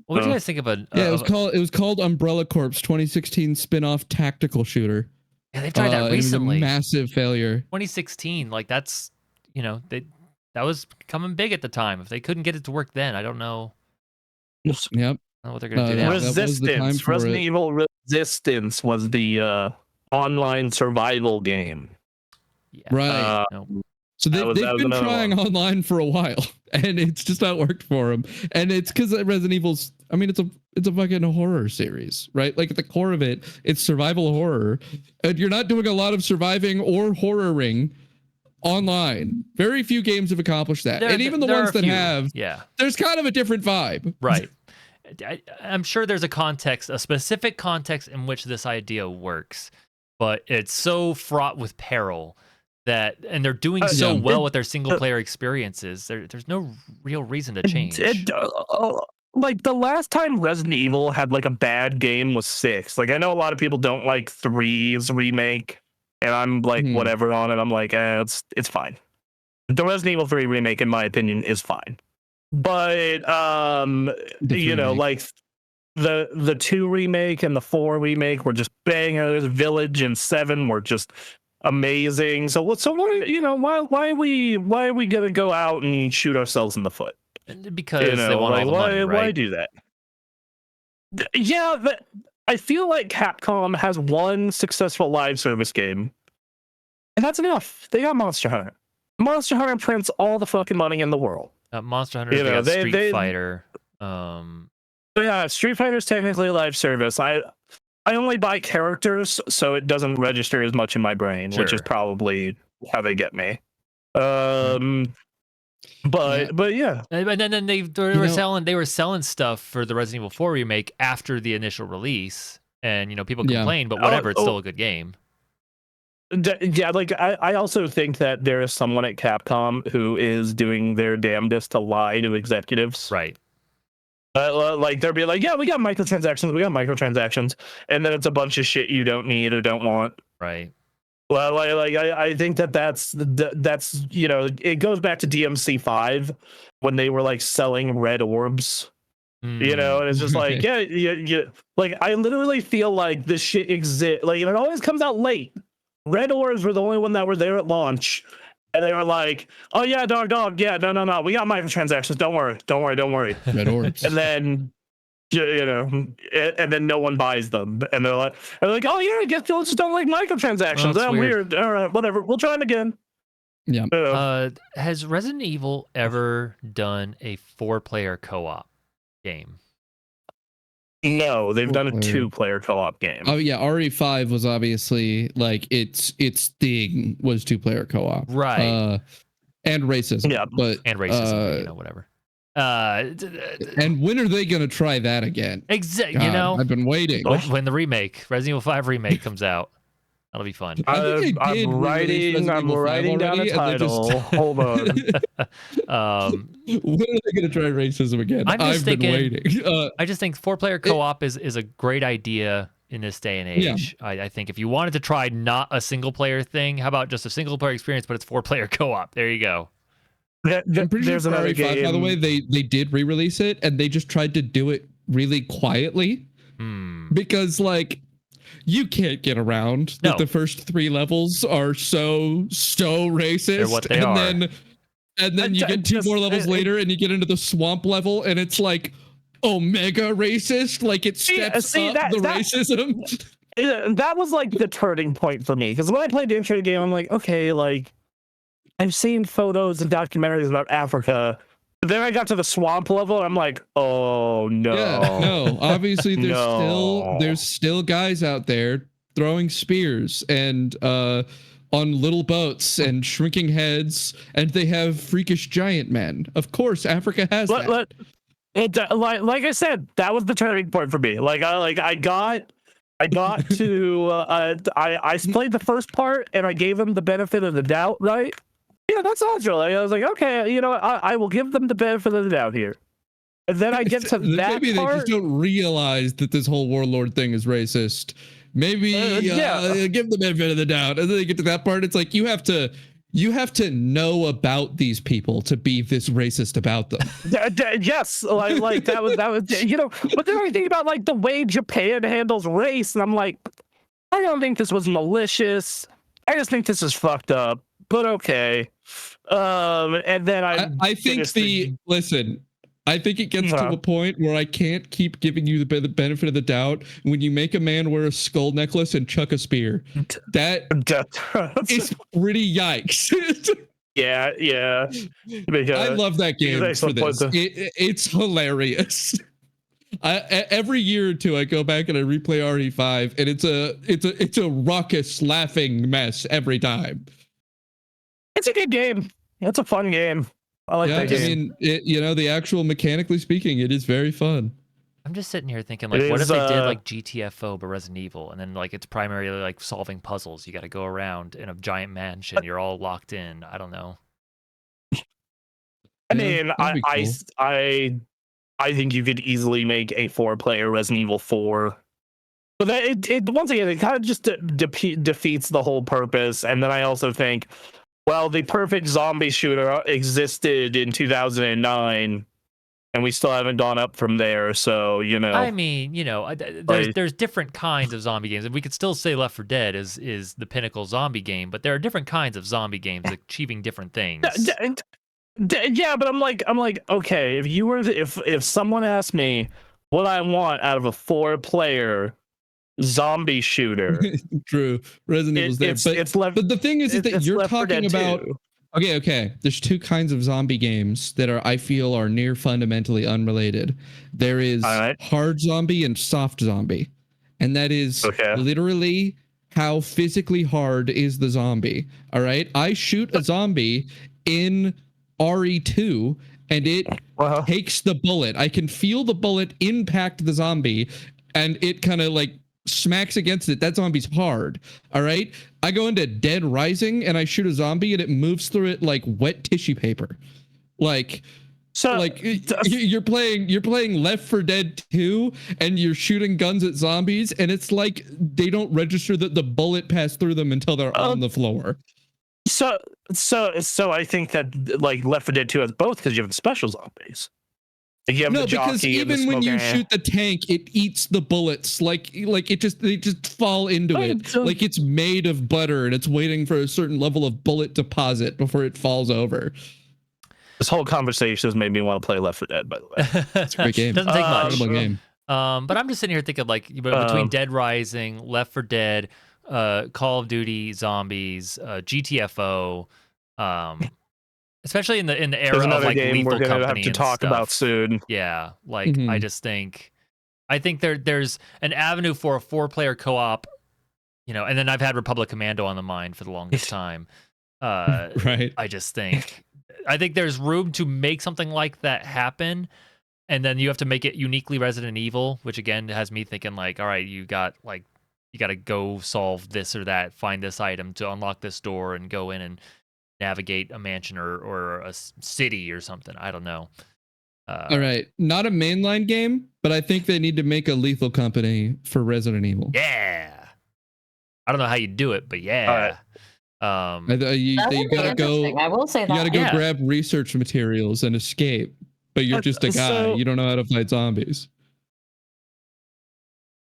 What do you guys think of a? Yeah, it was called Umbrella Corp's 2016 spin-off tactical shooter. Yeah, they tried that It was a recently. massive failure. 2016, like that's, that was coming big at the time. If they couldn't get it to work then, I don't know. Yep. I don't know what they're gonna do now. that was the time Resistance. for Resident it. Evil Resistance was the online survival game. Yeah. Right. No. So they've that was been another trying one. online for a while, and it's just not worked for them. And it's because Resident Evil's. I mean, it's a fucking horror series, right? Like at the core of it, it's survival horror, and you're not doing a lot of surviving or horroring online. Very few games have accomplished that, and even the there ones are that a few. have, Yeah. there's kind of a different vibe. Right. I'm sure there's a specific context in which this idea works, but it's so fraught with peril and they're doing so well with their single player experiences. There's no real reason to change. Like the last time Resident Evil had like a bad game was 6. Like I know a lot of people don't like 3's remake, and I'm like whatever on it. I'm like, it's fine. The Resident Evil 3 remake, in my opinion, is fine. But like the 2 remake and the 4 remake were just bangers. Village and 7 were just amazing. So what? Why are we gonna go out and shoot ourselves in the foot? Because they want all the money, right? Why do that? Yeah, but I feel like Capcom has one successful live service game, and that's enough. They got Monster Hunter. Monster Hunter prints all the fucking money in the world. Monster Hunter, they got Street Fighter. Yeah, Street Fighter's technically a live service. I only buy characters, so it doesn't register as much in my brain, which is probably how they get me. But yeah. And then they were selling stuff for the Resident Evil 4 remake after the initial release, and people complained, but whatever, it's still a good game. Yeah, like I also think that there is someone at Capcom who is doing their damnedest to lie to executives. Right. Like they'll be like, yeah, we got microtransactions, and then it's a bunch of shit you don't need or don't want. Right. Well, I think that's it goes back to DMC5 when they were like selling red orbs, and it's just like, yeah, like I literally feel like this shit exists. Like it always comes out late. Red orbs were the only one that were there at launch, and they were like, oh yeah, dog, yeah, no, we got microtransactions. Don't worry. Red orbs. And then and then no one buys them, and they're like, oh yeah, I guess people just don't like microtransactions. Oh, weird. All right, whatever. We'll try it again. Yeah. Has Resident Evil ever done a 4-player co-op game? No, they've done a 2-player co-op game. Oh yeah, RE5 was obviously like its thing was 2-player co-op. Right. And racism. Yeah. And racism, whatever. And when are they gonna try that again? Exactly. I've been waiting. When the remake, Resident Evil 5 remake comes out, that'll be fun. I'm writing down a title. Hold on. When are they gonna try racism again? I've been waiting. I just think 4-player co-op is a great idea in this day and age. Yeah. I think if you wanted to try not a single-player thing, how about just a single-player experience, but it's 4-player co-op? There you go. I'm pretty sure another game. By the way, they did re-release it, and they just tried to do it really quietly because like you can't get around that the first 3 levels are so racist. They're what they are. And then you get 2 more levels later, and you get into the swamp level, and it's like omega racist. Like it steps up the racism. That was like the turning point for me, because when I played the intro game, I'm like, okay, like I've seen photos and documentaries about Africa. But then I got to the swamp level, and I'm like, oh no. Yeah, no. Obviously, there's still guys out there throwing spears and on little boats and shrinking heads, and they have freakish giant men. Of course, Africa has that. Like I said, that was the turning point for me. I got to I played the first part and I gave them the benefit of the doubt, right? Yeah, that's awesome. I was like, okay, I will give them the benefit of the doubt here. And then I get to that Maybe part. they just don't realize that this whole warlord thing is racist. Maybe give the benefit of the doubt, and then they get to that part. It's like you have to know about these people to be this racist about them. Yes, like that was But then I think about like the way Japan handles race, and I'm like, I don't think this was malicious. I just think this is fucked up. But okay. And then I think listen. I think it gets to a point where I can't keep giving you the benefit of the doubt when you make a man wear a skull necklace and chuck a spear. That is pretty yikes. Yeah. I love that game for this. It's hilarious. Every year or two, I go back and I replay RE5, and it's a raucous, laughing mess every time. It's a good game. It's a fun game. I like that game. I mean, the actual mechanically speaking, it is very fun. I'm just sitting here thinking, like, what if they did like GTFO but Resident Evil, and then like it's primarily like solving puzzles. You got to go around in a giant mansion. You're all locked in. I don't know. I mean, I think you could easily make a 4-player Resident Evil 4. But it once again, it kind of just defeats the whole purpose. And then I also think, well, the perfect zombie shooter existed in 2009, and we still haven't gone up from there. So, I mean, there's different kinds of zombie games, and we could still say Left 4 Dead is the pinnacle zombie game, but there are different kinds of zombie games achieving different things. Yeah, but I'm like, okay, if someone asked me what I want out of a 4-player zombie shooter, true, Resident Evil's there, but the thing is that you're talking about. Okay. There's two kinds of zombie games that I feel are near fundamentally unrelated. There is hard zombie and soft zombie, and that is literally how physically hard is the zombie. All right, I shoot a zombie in RE2 and it takes the bullet. I can feel the bullet impact the zombie, and it kind of like smacks against it. That zombie's hard. All right, I go into Dead Rising and I shoot a zombie and it moves through it like wet tissue paper. You're playing Left 4 Dead 2 and you're shooting guns at zombies, and it's like they don't register that the bullet passed through them until they're on the floor. So I think that like Left 4 Dead 2 has both, because you have the special zombies. No, because even when you shoot the tank, it eats the bullets. Like they just fall into it. Like it's made of butter and it's waiting for a certain level of bullet deposit before it falls over. This whole conversation has made me want to play Left 4 Dead, by the way. It's a great game. Doesn't take much. Incredible game. But I'm just sitting here thinking, like, between Dead Rising, Left 4 Dead, Call of Duty Zombies, GTFO, especially in the era of like game Lethal we're gonna Company have to talk about soon. Yeah, like I think there's an avenue for a 4-player co-op, and then I've had Republic Commando on the mind for the longest time. Right. I think there's room to make something like that happen, and then you have to make it uniquely Resident Evil, which again has me thinking like, all right, you got to go solve this or that, find this item to unlock this door, and go in and navigate a mansion or a city or something. I don't know. All right, not a mainline game, but I think they need to make a Lethal Company for Resident Evil. Yeah, I don't know how you do it, but yeah. You gotta go. I will say that you gotta go grab research materials and escape, but you're just a guy. You don't know how to fight zombies.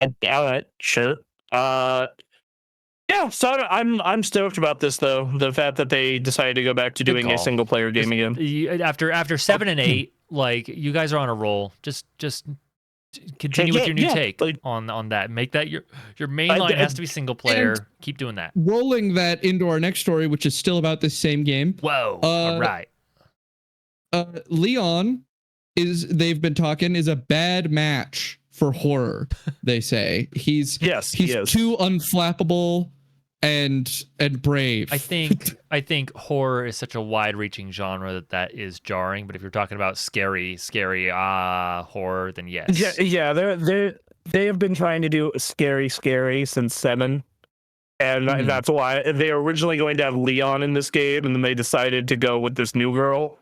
All right, sure. Yeah, so I'm stoked about this though. The fact that they decided to go back to doing a single player game again. After 7 and 8, like, you guys are on a roll. Just continue with your new take on that. Make that your main line has to be single player. Keep doing that. Rolling that into our next story, which is still about the same game. Whoa! All right. Leon they've been talking is a bad match for horror. They say he's too unflappable and Brave. I think horror is such a wide-reaching genre that is jarring. But if you're talking about scary horror, then yes. Yeah. They have been trying to do scary since 7, and that's why they were originally going to have Leon in this game, and then they decided to go with this new girl.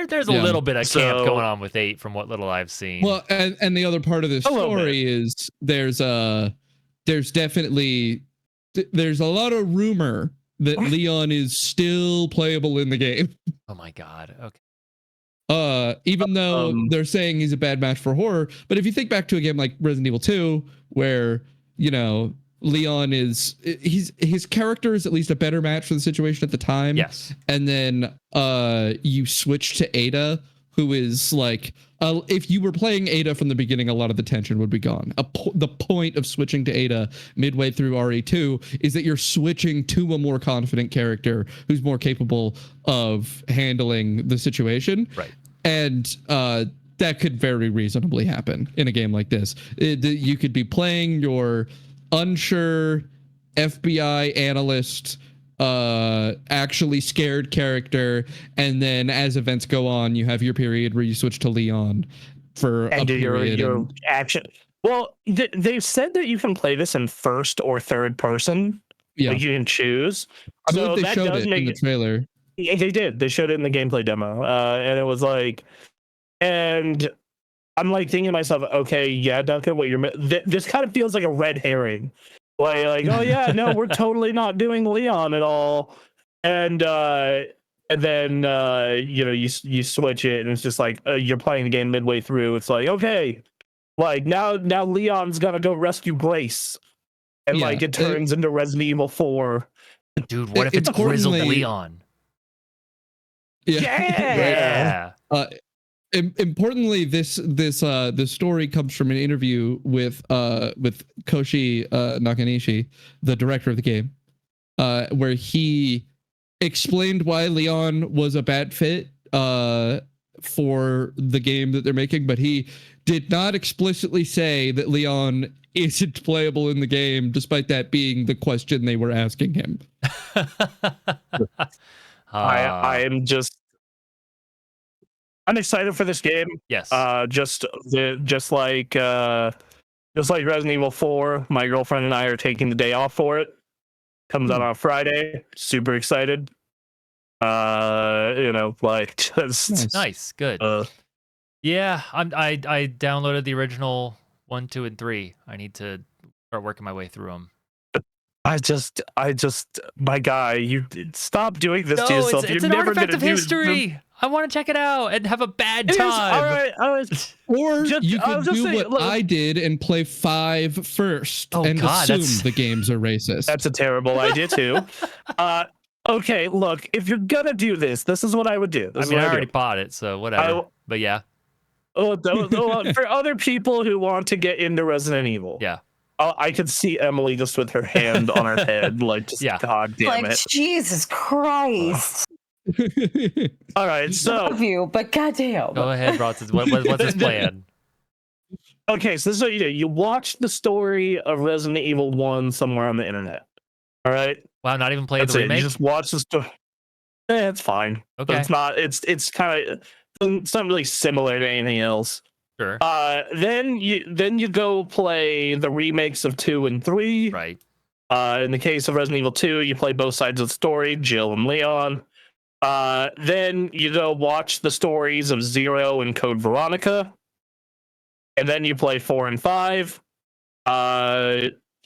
There's a little bit of camp going on with 8 from what little I've seen. Well, and the other part of this story is there's definitely there's a lot of rumor that Leon is still playable in the game. Oh my god. Okay. Even though they're saying he's a bad match for horror, but if you think back to a game like Resident Evil 2, where Leon is his character is at least a better match for the situation at the time. Yes. And then you switch to Ada, who is like if you were playing Ada from the beginning, a lot of the tension would be gone. The point of switching to Ada midway through RE2 is that you're switching to a more confident character who's more capable of handling the situation. Right. And that could very reasonably happen in a game like this. You could be playing your unsure FBI analyst, actually scared character, and then as events go on, you have your period where you switch to Leon for a period. Your action. Well, they've said that you can play this in first or third person. Yeah, like you can choose. I believe they showed it in the trailer. Yeah, they did. They showed it in the gameplay demo, and it was like, and I'm like thinking to myself, okay, yeah, Duncan, what you're this kind of feels like a red herring. Like, oh yeah, no, we're totally not doing Leon at all. And then you switch it, and it's just like you're playing the game midway through. It's like, okay, like now Leon's gotta go rescue Grace, and like it turns into Resident Evil 4. Dude, what if it's grizzled Leon? Yeah. Importantly, this story comes from an interview with Koshi Nakanishi, the director of the game, where he explained why Leon was a bad fit for the game that they're making, but he did not explicitly say that Leon isn't playable in the game, despite that being the question they were asking him. I'm excited for this game. Yes. Just like Resident Evil 4, my girlfriend and I are taking the day off for it. Comes out on Friday. Super excited. Like just nice, good. Yeah, I downloaded the original 1, 2, and 3. I need to start working my way through them. I just, my guy, you stop doing this to yourself. It's an artifact of history. I want to check it out and have a bad time. All right. Or you could do what I did and play 5 first and assume the games are racist. That's a terrible idea too. Okay, look, if you're gonna do this is what I would do. I already bought it, so whatever. But yeah. For other people who want to get into Resident Evil. Yeah. I could see Emily just with her hand on her head, like, just God damn it. Jesus Christ. All right, so love you, but goddamn. Go ahead, Bronson. What's his plan? Okay, so this is what you do. You watch the story of Resident Evil 1 somewhere on the internet. All right. Wow, not even playing the remake. You just watch the story. It's fine. Okay. But it's not. It's kind of. It's not really similar to anything else. Sure. Then you go play the remakes of 2 and 3. Right. In the case of Resident Evil 2, you play both sides of the story, Jill and Leon. Then you go watch the stories of 0 and Code Veronica. And then you play 4 and 5.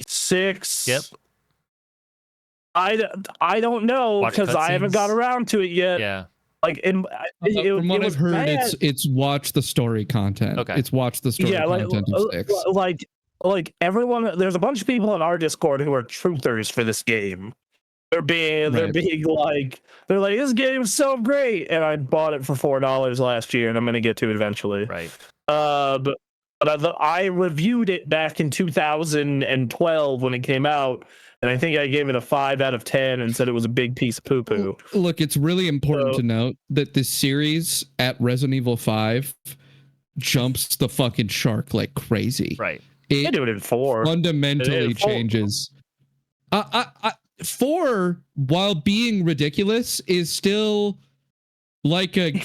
6. Yep. I don't know because I haven't got around to it yet. Yeah. Like from what I've heard, it's watch the story content. Okay. It's watch the story content of 6. Like everyone, there's a bunch of people in our Discord who are truthers for this game. They're being like this game is so great, and I bought it for $4 last year, and I'm gonna get to it eventually. Right. But I reviewed it back in 2012 when it came out. And I think I gave it a 5 out of 10 and said it was a big piece of poo-poo. Look, it's really important to note that this series at Resident Evil 5 jumps the fucking shark like crazy. Right. They do it in 4. Fundamentally changes. 4, while being ridiculous, is still like they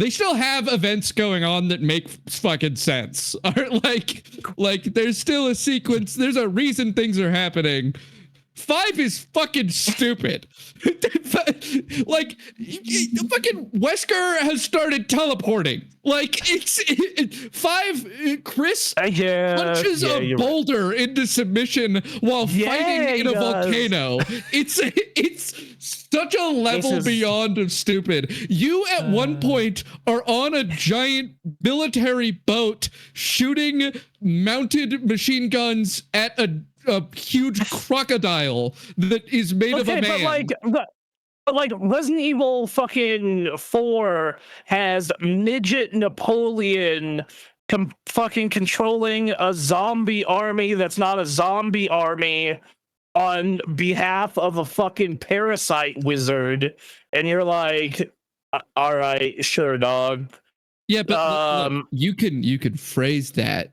still have events going on that make fucking sense. Like there's still a sequence. There's a reason things are happening. 5 is fucking stupid. Like, fucking Wesker has started teleporting. Like, 5, Chris punches a boulder into submission while fighting in a volcano. It's such a level beyond of stupid. You at one point are on a giant military boat shooting mounted machine guns at a huge crocodile that is made of a man. But like Resident Evil fucking 4 has midget Napoleon fucking controlling a zombie army that's not a zombie army on behalf of a fucking parasite wizard, and you're like, all right, sure, dog. Yeah, but look, you can phrase that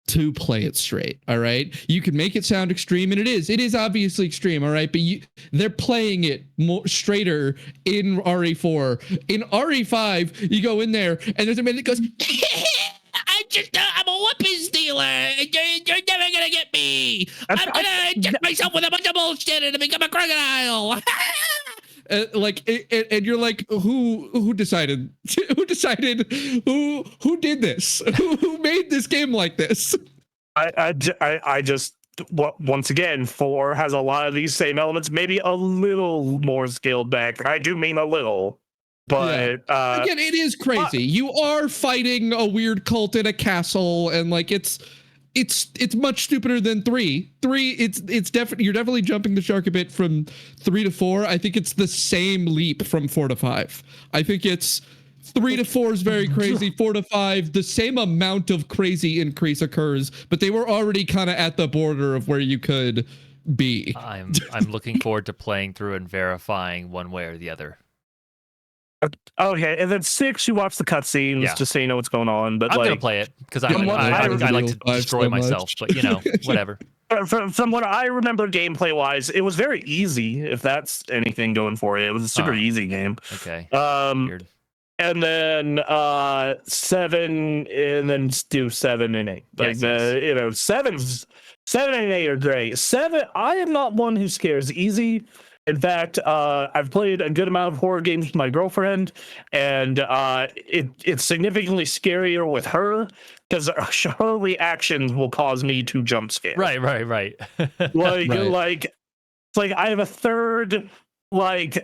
to play it straight. All right, you can make it sound extreme, and it is obviously extreme. All right, but they're playing it more straighter in RE4. In RE5, you go in there and there's a man that goes, I'm a weapons dealer. You're never gonna get me. I'm gonna inject myself with a bunch of bullshit and become a crocodile. And you're like, who decided who did this? Who made this game like this? I just once again, 4 has a lot of these same elements, maybe a little more scaled back. I do mean a little, but again, it is crazy. You are fighting a weird cult in a castle, and like it's much stupider than 3. 3, it's definitely, you're definitely jumping the shark a bit from 3 to 4. I think it's the same leap from 4 to 5. I think it's 3 to 4 is very crazy. 4 to 5, the same amount of crazy increase occurs, but they were already kind of at the border of where you could be. I'm looking forward to playing through and verifying one way or the other. Okay, and then 6, you watch the cutscenes just so you know what's going on. But I'm like, gonna play it because I like to destroy myself, but you know, whatever. From what I remember gameplay wise, it was very easy. If that's anything going for it, it was a super easy game. Okay. Weird. And then 7, and then do 7 and 8. Like you know, 7 and 8 are great. 7, I am not one who scares easy. In fact, I've played a good amount of horror games with my girlfriend, and it's significantly scarier with her because her reactions will cause me to jump scare. Right. Like I have a third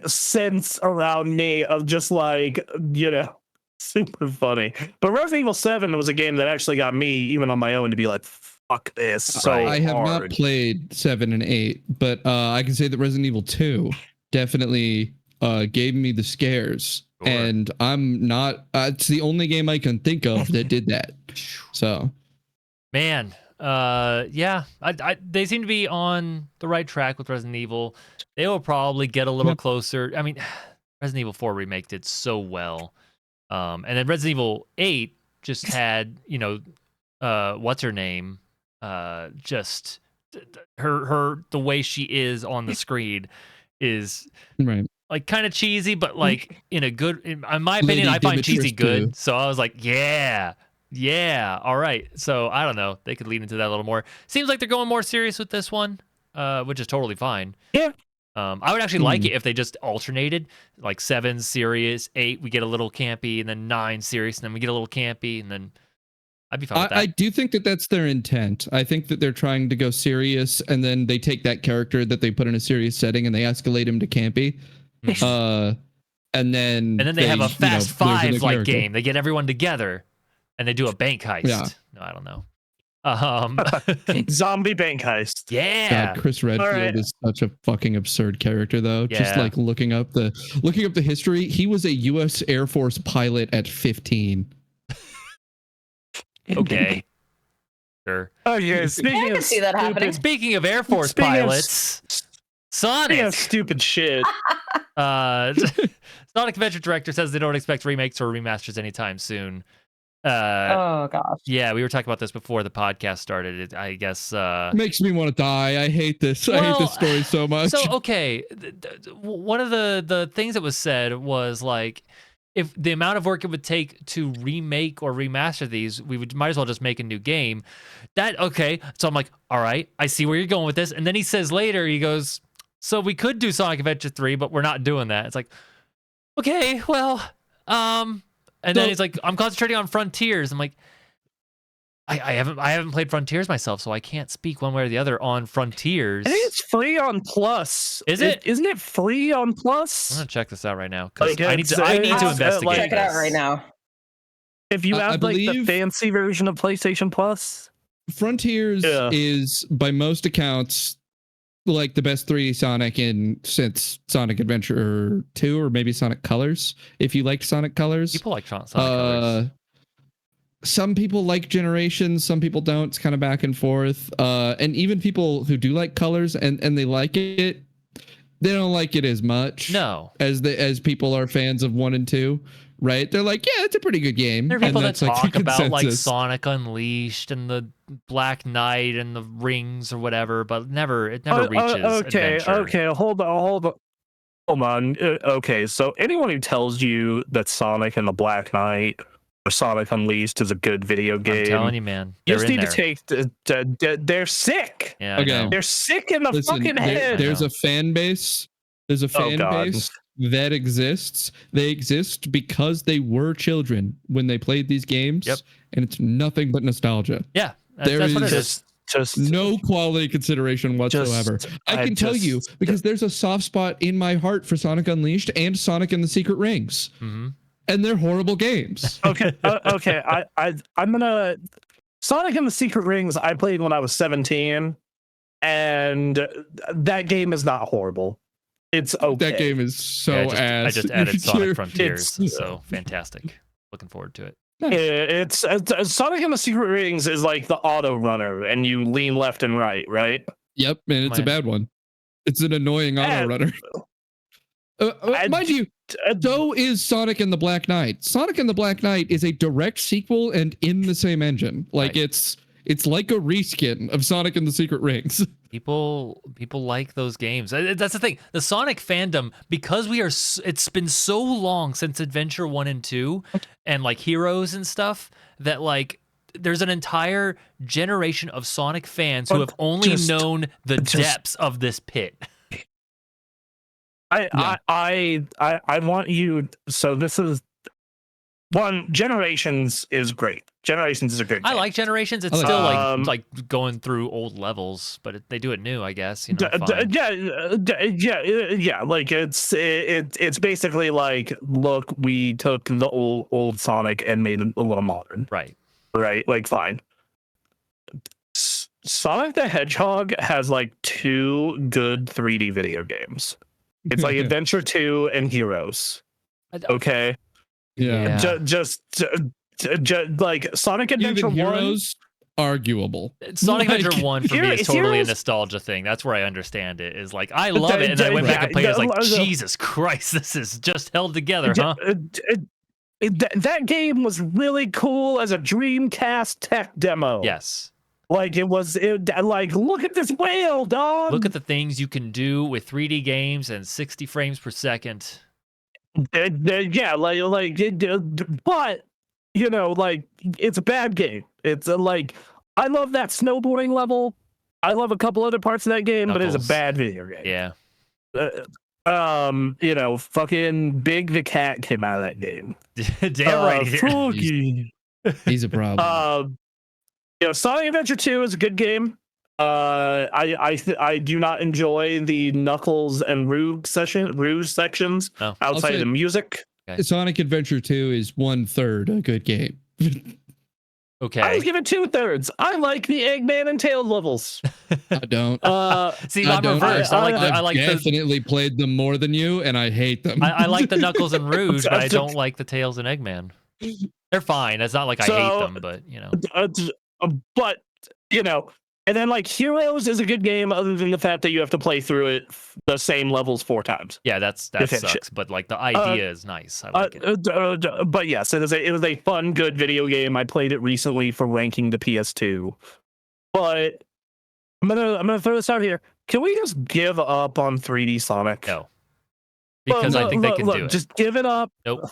sense around me of just like, you know, super funny. But Resident Evil 7 was a game that actually got me even on my own to be like, fuck this so I have hard. not played 7 and 8, but I can say that Resident Evil 2 definitely gave me the scares. Sure. And I'm not, it's the only game I can think of that did that. So, man, they seem to be on the right track with Resident Evil. They will probably get a little closer. I mean, Resident Evil 4 remake did so well. And then Resident Evil 8 just had, you know, what's her name? Just her the way she is on the screen is like kind of cheesy, but like in a good, in my opinion, I find cheesy good. So I was like, yeah, all right. So I don't know, they could lean into that a little more. Seems like they're going more serious with this one, which is totally fine. Yeah. I would actually like it if they just alternated, like 7 serious, 8 we get a little campy, and then 9 serious, and then we get a little campy, and then I'd be fine with that. I do think that that's their intent. I think that they're trying to go serious, and then they take that character that they put in a serious setting and they escalate him to campy. And then they have a Fast 5 like game. They get everyone together and they do a bank heist. Yeah. No, I don't know. Zombie bank heist. Yeah. God, Chris Redfield is such a fucking absurd character, though. Yeah. Just like looking up the history, he was a U.S. Air Force pilot at 15. Okay. Sure. Oh yeah. Speaking of Air Force pilots, Sonic. Stupid shit. Sonic Adventure Director says they don't expect remakes or remasters anytime soon. Oh gosh. Yeah, we were talking about this before the podcast started. I guess. Makes me want to die. I hate this. I hate this story so much. So okay, one of the things that was said was like, if the amount of work it would take to remake or remaster these, we might as well just make a new game. Okay. So I'm like, all right, I see where you're going with this. And then he says later, he goes, so we could do Sonic Adventure 3, but we're not doing that. It's like, okay, well, and then he's like, I'm concentrating on Frontiers. I'm like, I haven't played Frontiers myself, so I can't speak one way or the other on Frontiers. I think it's free on Plus. Is it? Isn't it free on Plus? I'm gonna check this out right now because Like, I need to investigate. Check it out right now. If you I have like the believe- fancy version of PlayStation Plus. Frontiers is, by most accounts, like the best 3D Sonic since Sonic Adventure 2 or maybe Sonic Colors. If you liked Sonic Colors, People like Sonic Colors. Some people like Generations, some people don't. It's kind of back and forth. And even people who do like Colors and they like it, they don't like it as much. No, as people are fans of 1 and 2, right? They're like, yeah, it's a pretty good game. there are people that that's like talk the about like consensus. Sonic Unleashed and the Black Knight and the rings or whatever, but it never reaches Adventure. Okay, hold on. Okay, so anyone who tells you that Sonic and the Black Knight or Sonic Unleashed is a good video game, I'm telling you, man, you they're just in need there. to take. They're sick. Yeah, I Okay. know. They're sick in the Listen, fucking there- head. there's know. a fan base. There's a fan God. base that exists. They exist because they were children when they played these games. Yep. And it's nothing but nostalgia. Yeah, There that's what it is is. Just No quality consideration whatsoever. I can tell you because there's a soft spot in my heart for Sonic Unleashed and Sonic and the Secret Rings. Mm-hmm. And they're horrible games. okay. I'm gonna Sonic and the Secret Rings. I played when I was 17, and that game is not horrible. It's okay. That game is so I ass. just added Sonic You're- Frontiers, it's- so fantastic. Looking forward to it. It's Sonic and the Secret Rings is like the auto runner, and you lean left and right. Yep, and it's a bad one. It's an annoying auto runner. Mind you, so is Sonic and the Black Knight. Sonic and the Black Knight is a direct sequel and in the same engine. Like Right. it's like a reskin of Sonic and the Secret Rings. People like those games. That's the thing. The Sonic fandom, because it's been so long since Adventure 1 and 2 and like Heroes and stuff that like there's an entire generation of Sonic fans who have only known the depths of this pit. I want you. So this is one. Generations is great. Generations is a good game. I like Generations. It's I like still it. like going through old levels, but they do it new, I guess. You know, fine. Yeah. Like it's basically like, look, we took the old Sonic and made it a little modern, Right. right? Like, fine. Sonic the Hedgehog has like 2 good 3D video games. It's like Adventure 2 and Heroes. Okay. Yeah. Just like Sonic Adventure Even 1. Heroes, arguable. Sonic Like, Adventure 1 for me is totally a Heroes- nostalgia thing. That's where I understand it. Is like, I love it. And then I went back and played it. It's like, Jesus Christ, this is just held together, huh? That game was really cool as a Dreamcast tech demo. Yes. Like like, look at this whale, dog. Look at the things you can do with 3D games and 60 frames per second. Yeah, but you know, like, it's a bad game. It's like, I love that snowboarding level. I love a couple other parts of that game, but it's a Knuckles. bad video game. Yeah. You know, fucking Big the Cat came out of that game. Damn right here. Fucking, He's a problem. you know, Sonic Adventure 2 is a good game. I do not enjoy the Knuckles and Rouge sections Oh. outside of the music. Sonic Adventure 2 is 1/3 a good game. Okay. I was giving 2/3. I like the Eggman and Tail levels. I don't. See, I I'm don't. reversed. I like the definitely played them more than you, and I hate them. I like the Knuckles and Rouge, but I don't like the Tails and Eggman. They're fine. It's not like I hate them, but you know. But you know, And then like Heroes is a good game, other than the fact that you have to play through it the same levels 4 times. Yeah, that finish sucks. it. But like the idea is nice. I like it. But yes, it was a fun, good video game. I played it recently for ranking the PS2. But I'm gonna throw this out here. Can we just give up on 3D Sonic? No, because I think they can do it. Just give it up. Nope.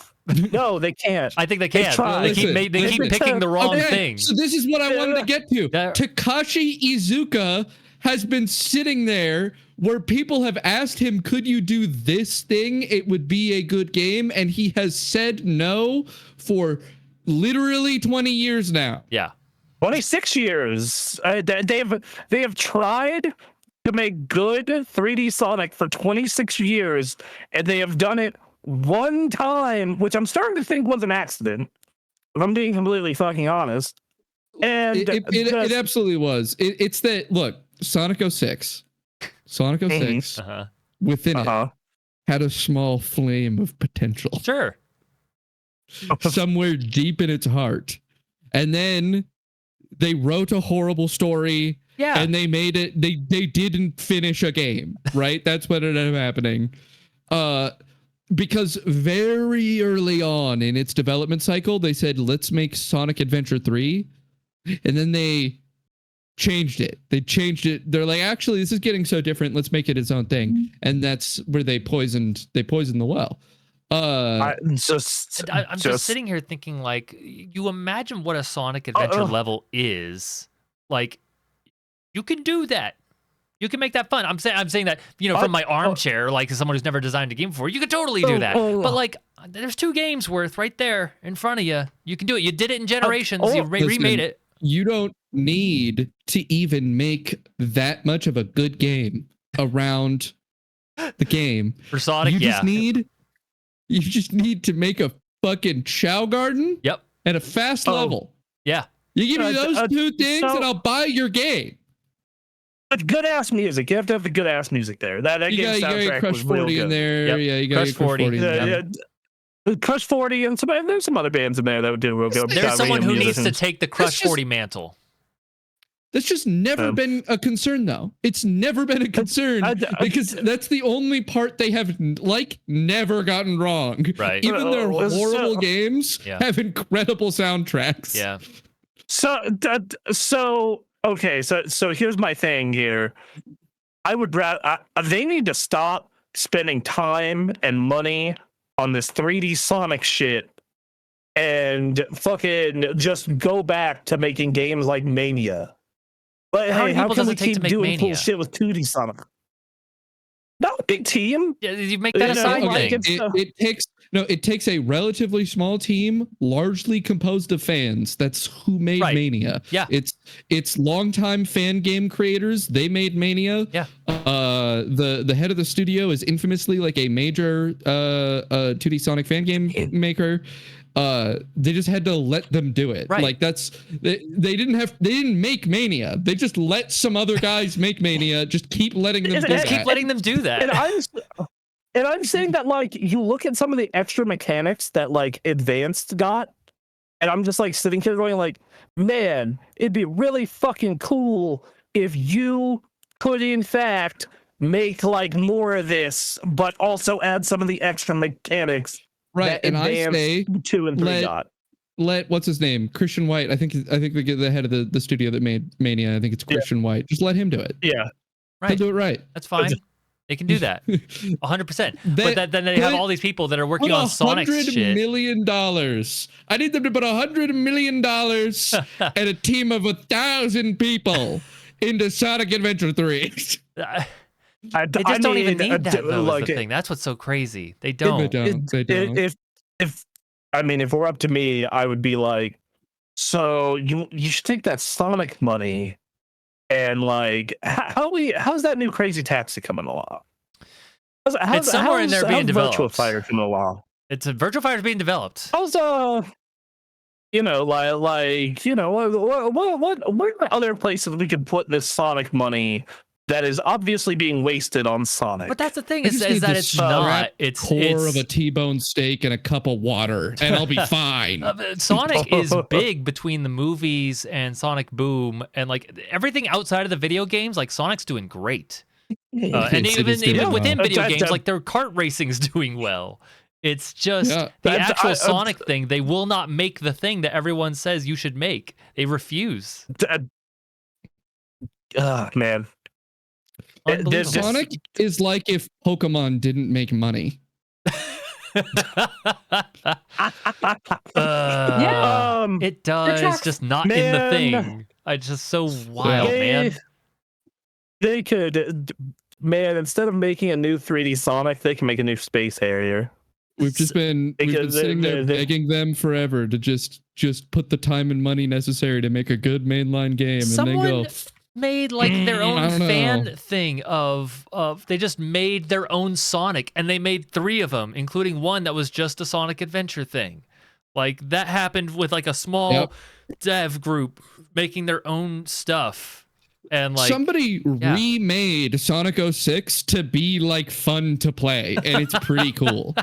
No, they can't. I think they can. tried. They keep picking the wrong thing. So this is what I wanted to get to. That- Takashi Iizuka has been sitting there where people have asked him, could you do this thing? It would be a good game. And he has said no for literally 20 years now. Yeah. 26 years. They have tried to make good 3D Sonic for 26 years, and they have done it one time, which I'm starting to think was an accident, if I'm being completely fucking honest. And it absolutely was. It's that, look, Sonic 06 within it had a small flame of potential Sure. somewhere deep in its heart, and then they wrote a horrible story. Yeah. And they made it. They didn't finish a game, right? That's what ended up happening. Because very early on in its development cycle, they said, let's make Sonic Adventure 3. And then they changed it. They're like, actually, this is getting so different. Let's make it its own thing. And that's where they poisoned the well. I'm just sitting here thinking, like, you imagine what a Sonic Adventure level is. Like, you can do that. You can make that fun. I'm saying that, from my armchair, like as someone who's never designed a game before, you could totally do that. But like, there's 2 games worth right there in front of you. You can do it. You did it in Generations. You remade it. You don't need to even make that much of a good game around the game. For Sonic, you just need to make a fucking Chow Garden. Yep. And a fast level. Yeah. You give me those 2 things and I'll buy your game. But good ass music. You have to have the good ass music there. That game soundtrack Crush was real 40 good. in there. Yep. Yeah, you got Crush 40. Crush 40 and there's some other bands in there that would do real good. There's someone who needs to take the Crush 40 mantle. That's just never been a concern, though. It's never been a concern because that's the only part they have never gotten wrong. Right. Even their horrible games have incredible soundtracks. Yeah. So here's my thing here. I would rather they need to stop spending time and money on this 3D Sonic shit and fucking just go back to making games like Mania. But how can we it take keep to make doing Mania? cool shit with 2D Sonic? Not a big team. Yeah, you make that a side thing. It takes a relatively small team, largely composed of fans. That's who made Mania. Yeah. It's longtime fan game creators. They made Mania. Yeah. The head of the studio is infamously like a major 2D Sonic fan game maker. They just had to let them do it. Right. Like they didn't make Mania. They just let some other guys make Mania. Just keep letting them do that. Keep letting them do that. And I'm saying that, like, you look at some of the extra mechanics that, like, Advanced got, and I'm just, like, sitting here going, like, man, it'd be really fucking cool if you could, in fact, make, like, more of this, but also add some of the extra mechanics that and Advanced I say 2 and 3 got. Let what's his name? Christian White. I think the head of the studio that made Mania. I think it's Christian White. Just let him do it. Yeah. Right. He'll do it right. That's fine. They can do that, 100%. But then they have all these people that are working on Sonic shit. $100 million. I need them to put $100 million and a team of 1,000 people into Sonic Adventure 3. They just don't even need that, though, like, is the thing. That's what's so crazy. They don't. They don't. If we're up to me, I would be like, so you should take that Sonic money and like, how's that new Crazy Taxi coming along? It's somewhere in there being developed. Virtua Fighter coming along. Virtua Fighter's being developed. How's what other places we could put this Sonic money that is obviously being wasted on Sonic. But that's the thing I is just need that the it's not. It's core of a T-bone steak and a cup of water, and I'll be fine. Sonic is big between the movies and Sonic Boom, and like everything outside of the video games. Like Sonic's doing great, and even within video games, like their kart racing's doing well. It's just the actual Sonic thing. They will not make the thing that everyone says you should make. They refuse. Man. Sonic is like if Pokemon didn't make money. It does, just not in the thing. It's just so wild, man. They could, man, instead of making a new 3D Sonic, they can make a new Space Harrier. We've been sitting there begging them forever to just put the time and money necessary to make a good mainline game, and they go made like their own fan thing of they just made their own Sonic, and they made 3 of them, including one that was just a Sonic Adventure thing. Like that happened with like a small dev group making their own stuff. And like somebody remade Sonic 06 to be like fun to play, and it's pretty cool.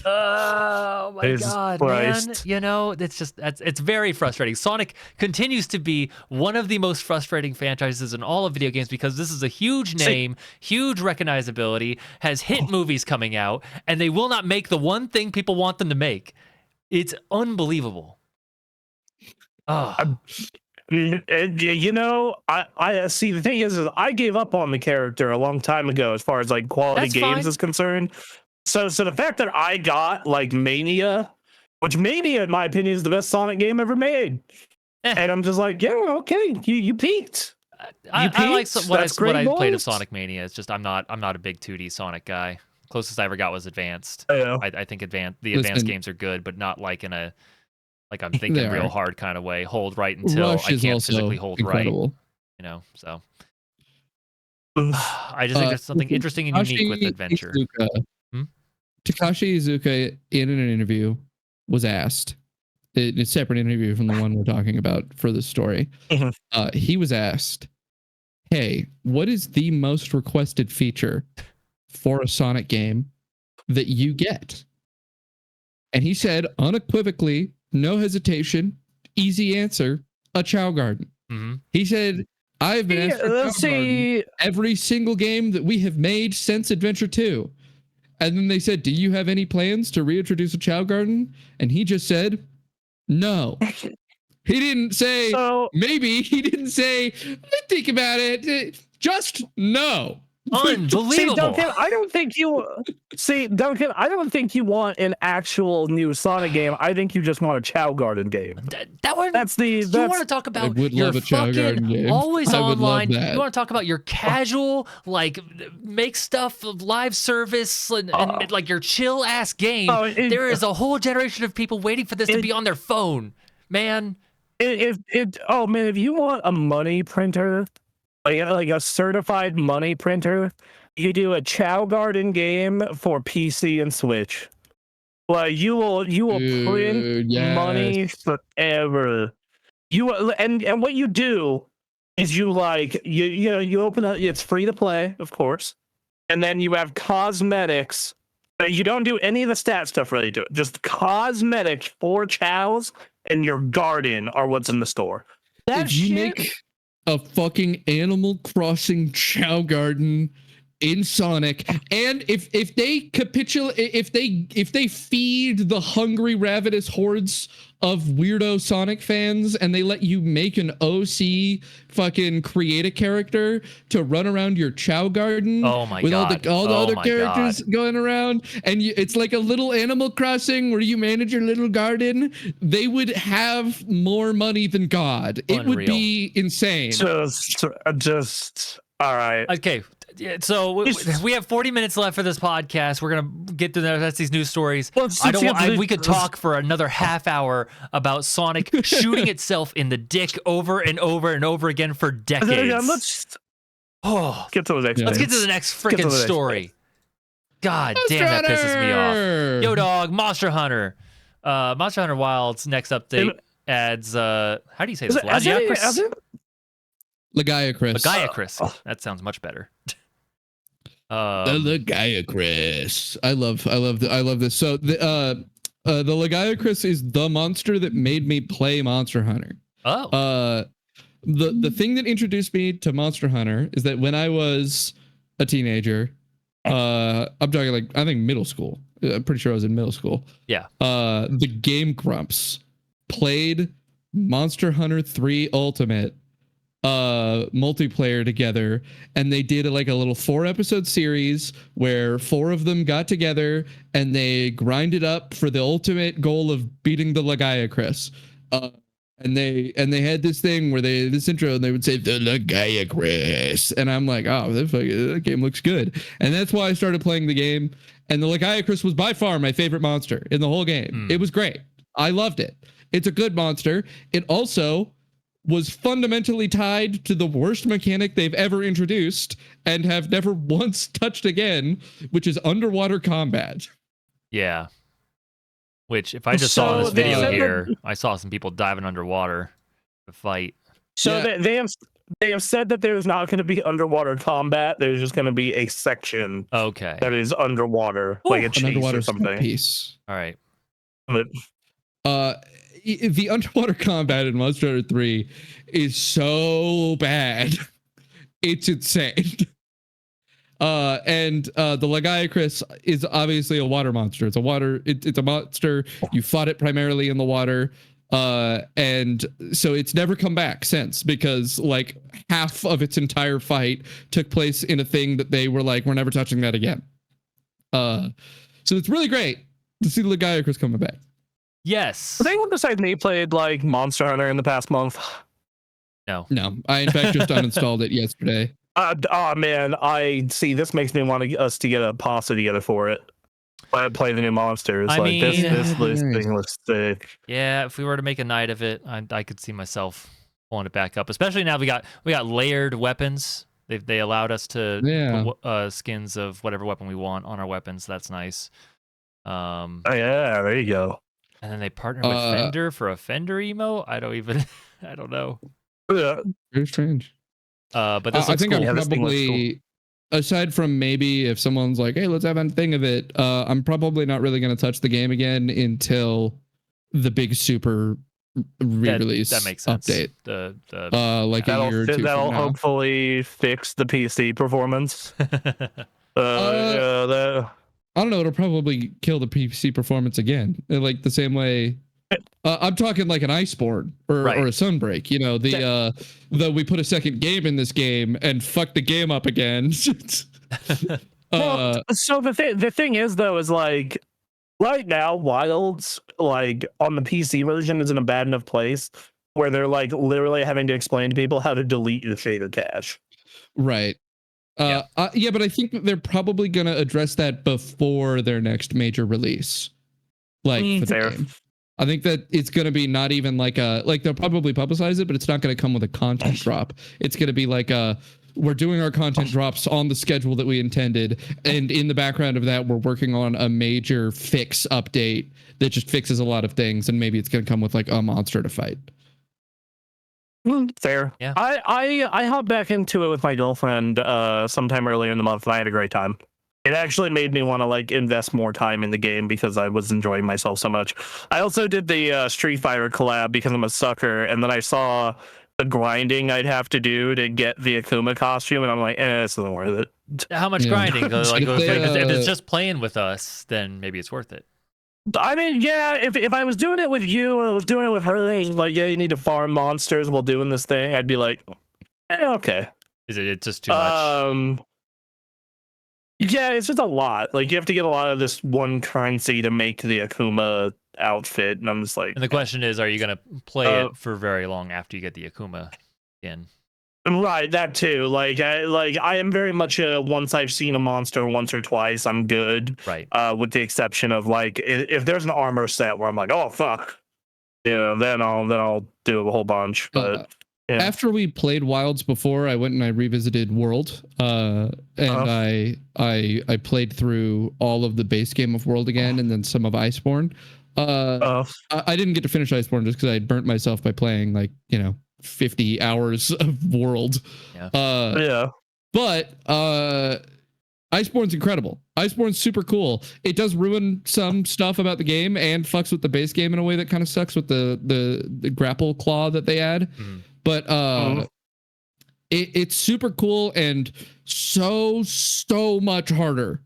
Oh my God, man. You know, it's very frustrating. Sonic continues to be one of the most frustrating franchises in all of video games because this is a huge name, huge recognizability, has hit movies coming out, and they will not make the one thing people want them to make. It's unbelievable. You know, I see. The thing is I gave up on the character a long time ago as far as like quality games is concerned. So the fact that I got like Mania, which Mania in my opinion is the best Sonic game ever made, and I'm just like, yeah, okay, you peaked. I like what I played of Sonic Mania. It's just I'm not a big 2D Sonic guy. Closest I ever got was Advanced. I think the advanced games are good, but not like in a like I'm thinking real hard kind of way. Hold right until I can't physically hold incredible. Right. You know, so I just think there's something interesting and unique with Adventure. Takashi Iizuka in an interview was asked, a separate interview from the one we're talking about for this story. He was asked, hey, what is the most requested feature for a Sonic game that you get? And he said unequivocally, no hesitation, easy answer, a Chow Garden. He said, I've been asked for Chow Garden every single game that we have made since Adventure 2. And then they said, do you have any plans to reintroduce a Chow Garden? And he just said, no. He didn't say, maybe. He didn't say, think about it. Just no. Unbelievable. See, Duncan, I don't think you want an actual new Sonic game. I think you just want a Chow Garden game. You want to talk about your fucking always online. You want to talk about your casual, like make stuff live service and like your chill ass game. There is a whole generation of people waiting for this to be on their phone, man. If you want a money printer, like a certified money printer, you do a Chow Garden game for PC and Switch. Like you will print money forever. And what you do is you open up. It's free to play, of course, and then you have cosmetics. You don't do any of the stat stuff really. Do it. Just cosmetics for chows and your garden are what's in the store. If you make a fucking Animal Crossing Chow Garden in Sonic, and if they capitulate, if they feed the hungry, ravenous hordes of weirdo Sonic fans, and they let you make an OC fucking create a character to run around your Chow Garden, with all the other characters going around, and it's like a little Animal Crossing where you manage your little garden, they would have more money than God. It would be insane. Just all right. Okay. So we have 40 minutes left for this podcast. We're gonna get to these news stories. We could talk for another half hour about Sonic shooting itself in the dick over and over and over again for decades. Let's get to the next. Let's get to the next freaking story. God damn, that pisses me off. Yo, dog, Monster Hunter. Monster Hunter Wilds next update adds. How do you say this? Lagiacrus. Lagiacrus. That sounds much better. The Lagiacrus. I love this. So the Lagiacrus is the monster that made me play Monster Hunter. Oh. The thing that introduced me to Monster Hunter is that when I was a teenager, I'm talking like I think middle school. I'm pretty sure I was in middle school. Yeah. The Game Grumps played Monster Hunter 3 Ultimate multiplayer together, and they did like a little 4-episode series where 4 of them got together and they grinded up for the ultimate goal of beating the Lagiacrus. And they had this thing where this intro and they would say the Lagiacrus, and I'm like, oh, that game looks good, and that's why I started playing the game. And the Lagiacrus was by far my favorite monster in the whole game. It was great. I loved it. It's a good monster. It also was fundamentally tied to the worst mechanic they've ever introduced and have never once touched again, which is underwater combat. Yeah. Which, if I just saw this video here, I saw some people diving underwater to fight. So yeah. They have said that there's not going to be underwater combat. There's just going to be a section that is underwater, like a chase or something. Piece. All right. But, the underwater combat in Monster Hunter 3 is so bad. It's insane. And the Lagiacrus is obviously a water monster. It's a monster. You fought it primarily in the water. And so it's never come back since, because like half of its entire fight took place in a thing that they were like, we're never touching that again. So it's really great to see the Lagiacrus coming back. Yes. Has anyone besides me played like Monster Hunter in the past month? No. I in fact just uninstalled it yesterday. Oh man, I see. This makes me want us to get a pasta together for it. Play the new monsters. This thing looks sick. Yeah, if we were to make a night of it, I could see myself pulling it back up. Especially now we got layered weapons. They allowed us to put skins of whatever weapon we want on our weapons. That's nice. Oh yeah, there you go. And then they partner with Fender for a Fender emo. I don't know. Yeah, very strange. But this I think cool. I'm probably, aside from maybe if someone's like, hey, let's have a thing of it, I'm probably not really going to touch the game again until the big super re-release that makes sense. Update. Like a year or two. That'll hopefully fix the PC performance. I don't know. It'll probably kill the PC performance again, like the same way. I'm talking like an Iceborne or a Sunbreak. You know, the we put a second game in this game and fuck the game up again. So the thing is though is like right now Wilds like on the PC version is in a bad enough place where they're like literally having to explain to people how to delete your shader cache. Right. But I think that they're probably going to address that before their next major release. Like for the game. I think that it's going to be not even like they'll probably publicize it, but it's not going to come with a content drop. It's going to be like we're doing our content drops on the schedule that we intended, and in the background of that, we're working on a major fix update that just fixes a lot of things, and maybe it's going to come with like a monster to fight. Fair. Yeah. I hopped back into it with my girlfriend sometime earlier in the month, and I had a great time. It actually made me want to like invest more time in the game because I was enjoying myself so much. I also did the Street Fighter collab because I'm a sucker, and then I saw the grinding I'd have to do to get the Akuma costume, and I'm like, this isn't worth it. How much grinding? Like, if it's just playing with us, then maybe it's worth it. I mean, yeah, if I was doing it with you or I was doing it with her, like, yeah, you need to farm monsters while doing this thing, I'd be like, okay. Is it just too much? Yeah, it's just a lot. Like, you have to get a lot of this one currency to make the Akuma outfit, and I'm just like... And the question is, are you going to play it for very long after you get the Akuma in? Right, that too. Like I am very much once I've seen a monster once or twice, I'm good. Right. With the exception of, like, if there's an armor set where I'm like, oh, fuck. Then I'll do a whole bunch, but... Yeah. After we played Wilds before, I went and I revisited World, and I played through all of the base game of World again, and then some of Iceborne. I didn't get to finish Iceborne just because I burnt myself by playing like 50 hours of world. Yeah. Yeah. But Iceborne's incredible. Iceborne's super cool. It does ruin some stuff about the game and fucks with the base game in a way that kind of sucks with the grapple claw that they add. But it's super cool and so much harder.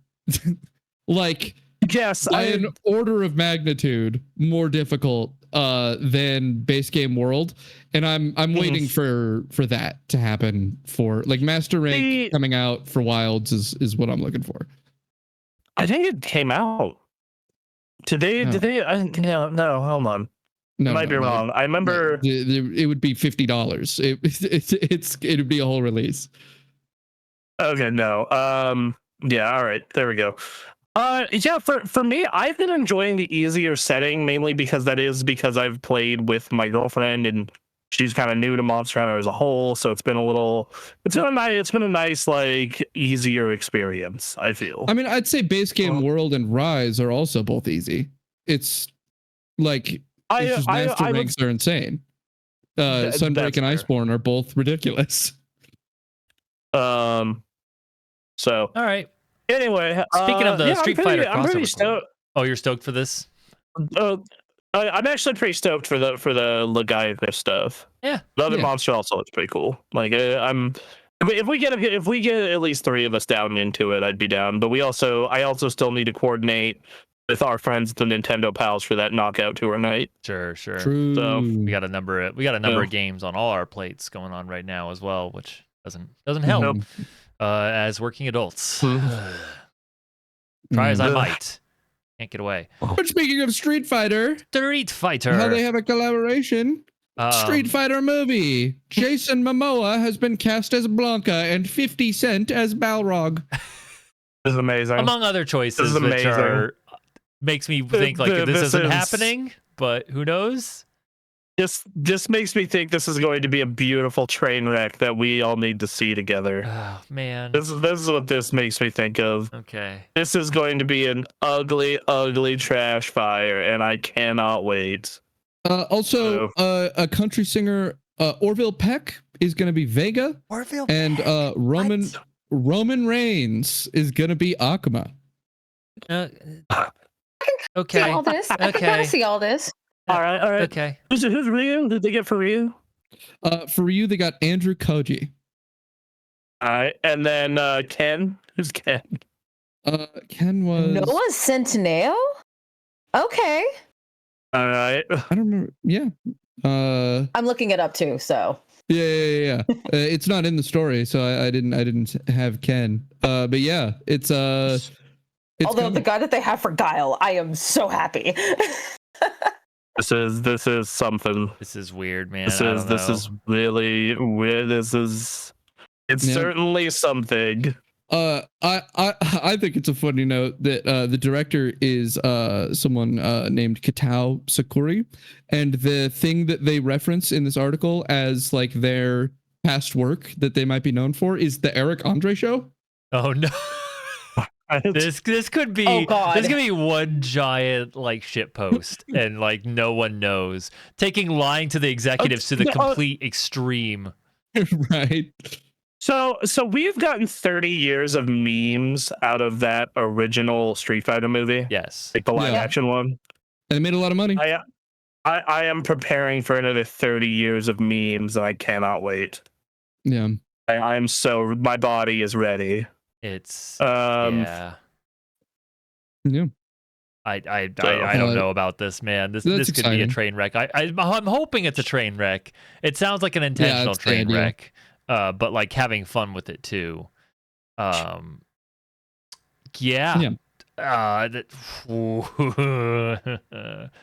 Like, yes, by an order of magnitude more difficult than base game world, and I'm waiting for that to happen for like Master Rank coming out for Wilds is what I'm looking for. I think it came out. Did they? No, hold on. No, I might be wrong. I remember it would be $50. It would be a whole release. Okay, no. Yeah, all right. There we go. Yeah, for me, I've been enjoying the easier setting mainly because I've played with my girlfriend and she's kind of new to Monster Hunter as a whole, so it's been a nice like easier experience, I feel. I mean, I'd say base game World and Rise are also both easy. It's like Master Ranks are insane. Sunbreak and Iceborne are both ridiculous. So all right. Anyway, speaking of the Street Fighter crossover, I'm pretty stoked. Oh, you're stoked for this? I'm actually pretty stoked for the Leviathan stuff. Yeah, the other monster also looks pretty cool. Like if we get at least 3 of us down into it, I'd be down. But I also still need to coordinate with our friends, the Nintendo pals, for that knockout tour night. Sure. True. So we got a number of games on all our plates going on right now as well, which doesn't help. As working adults. Try as I might. Can't get away. But speaking of Street Fighter, how they have a collaboration. Street Fighter movie. Jason Momoa has been cast as Blanca and 50 Cent as Balrog. This is amazing. Among other choices, which makes me think like this isn't happening, but who knows? This makes me think this is going to be a beautiful train wreck that we all need to see together. Oh man, this is what this makes me think of. Okay, this is going to be an ugly trash fire, and I cannot wait. Also, a country singer, Orville Peck, is going to be Vega, and Roman Reigns is going to be Akuma. Okay, all this. I gotta see all this. All right. Okay. Who's Ryu? Did they get for Ryu? For Ryu, they got Andrew Koji. All right, and then Ken. Who's Ken? Ken was Noah Centineo. Okay. All right. I don't remember. Yeah. I'm looking it up too. So. Yeah. It's not in the story, so I didn't have Ken. But yeah, it's although the guy that they have for Guile, I am so happy. This is something. This is weird, man. This is really weird. It's certainly something. I think it's a funny note that the director is someone named Kitao Sakuri, and the thing that they reference in this article as like their past work that they might be known for is the Eric Andre show. Oh no. This could be this could be one giant like shit post and like no one knows, taking lying to the executives to the complete extreme. Right. So we've gotten 30 years of memes out of that original Street Fighter movie. Yes, like the live action one. And they made a lot of money. I am preparing for another 30 years of memes, and I cannot wait. Yeah. My body is ready. It's yeah. I don't know about this, man. This could be a train wreck. I'm hoping it's a train wreck. It sounds like an intentional train wreck, but like having fun with it too. I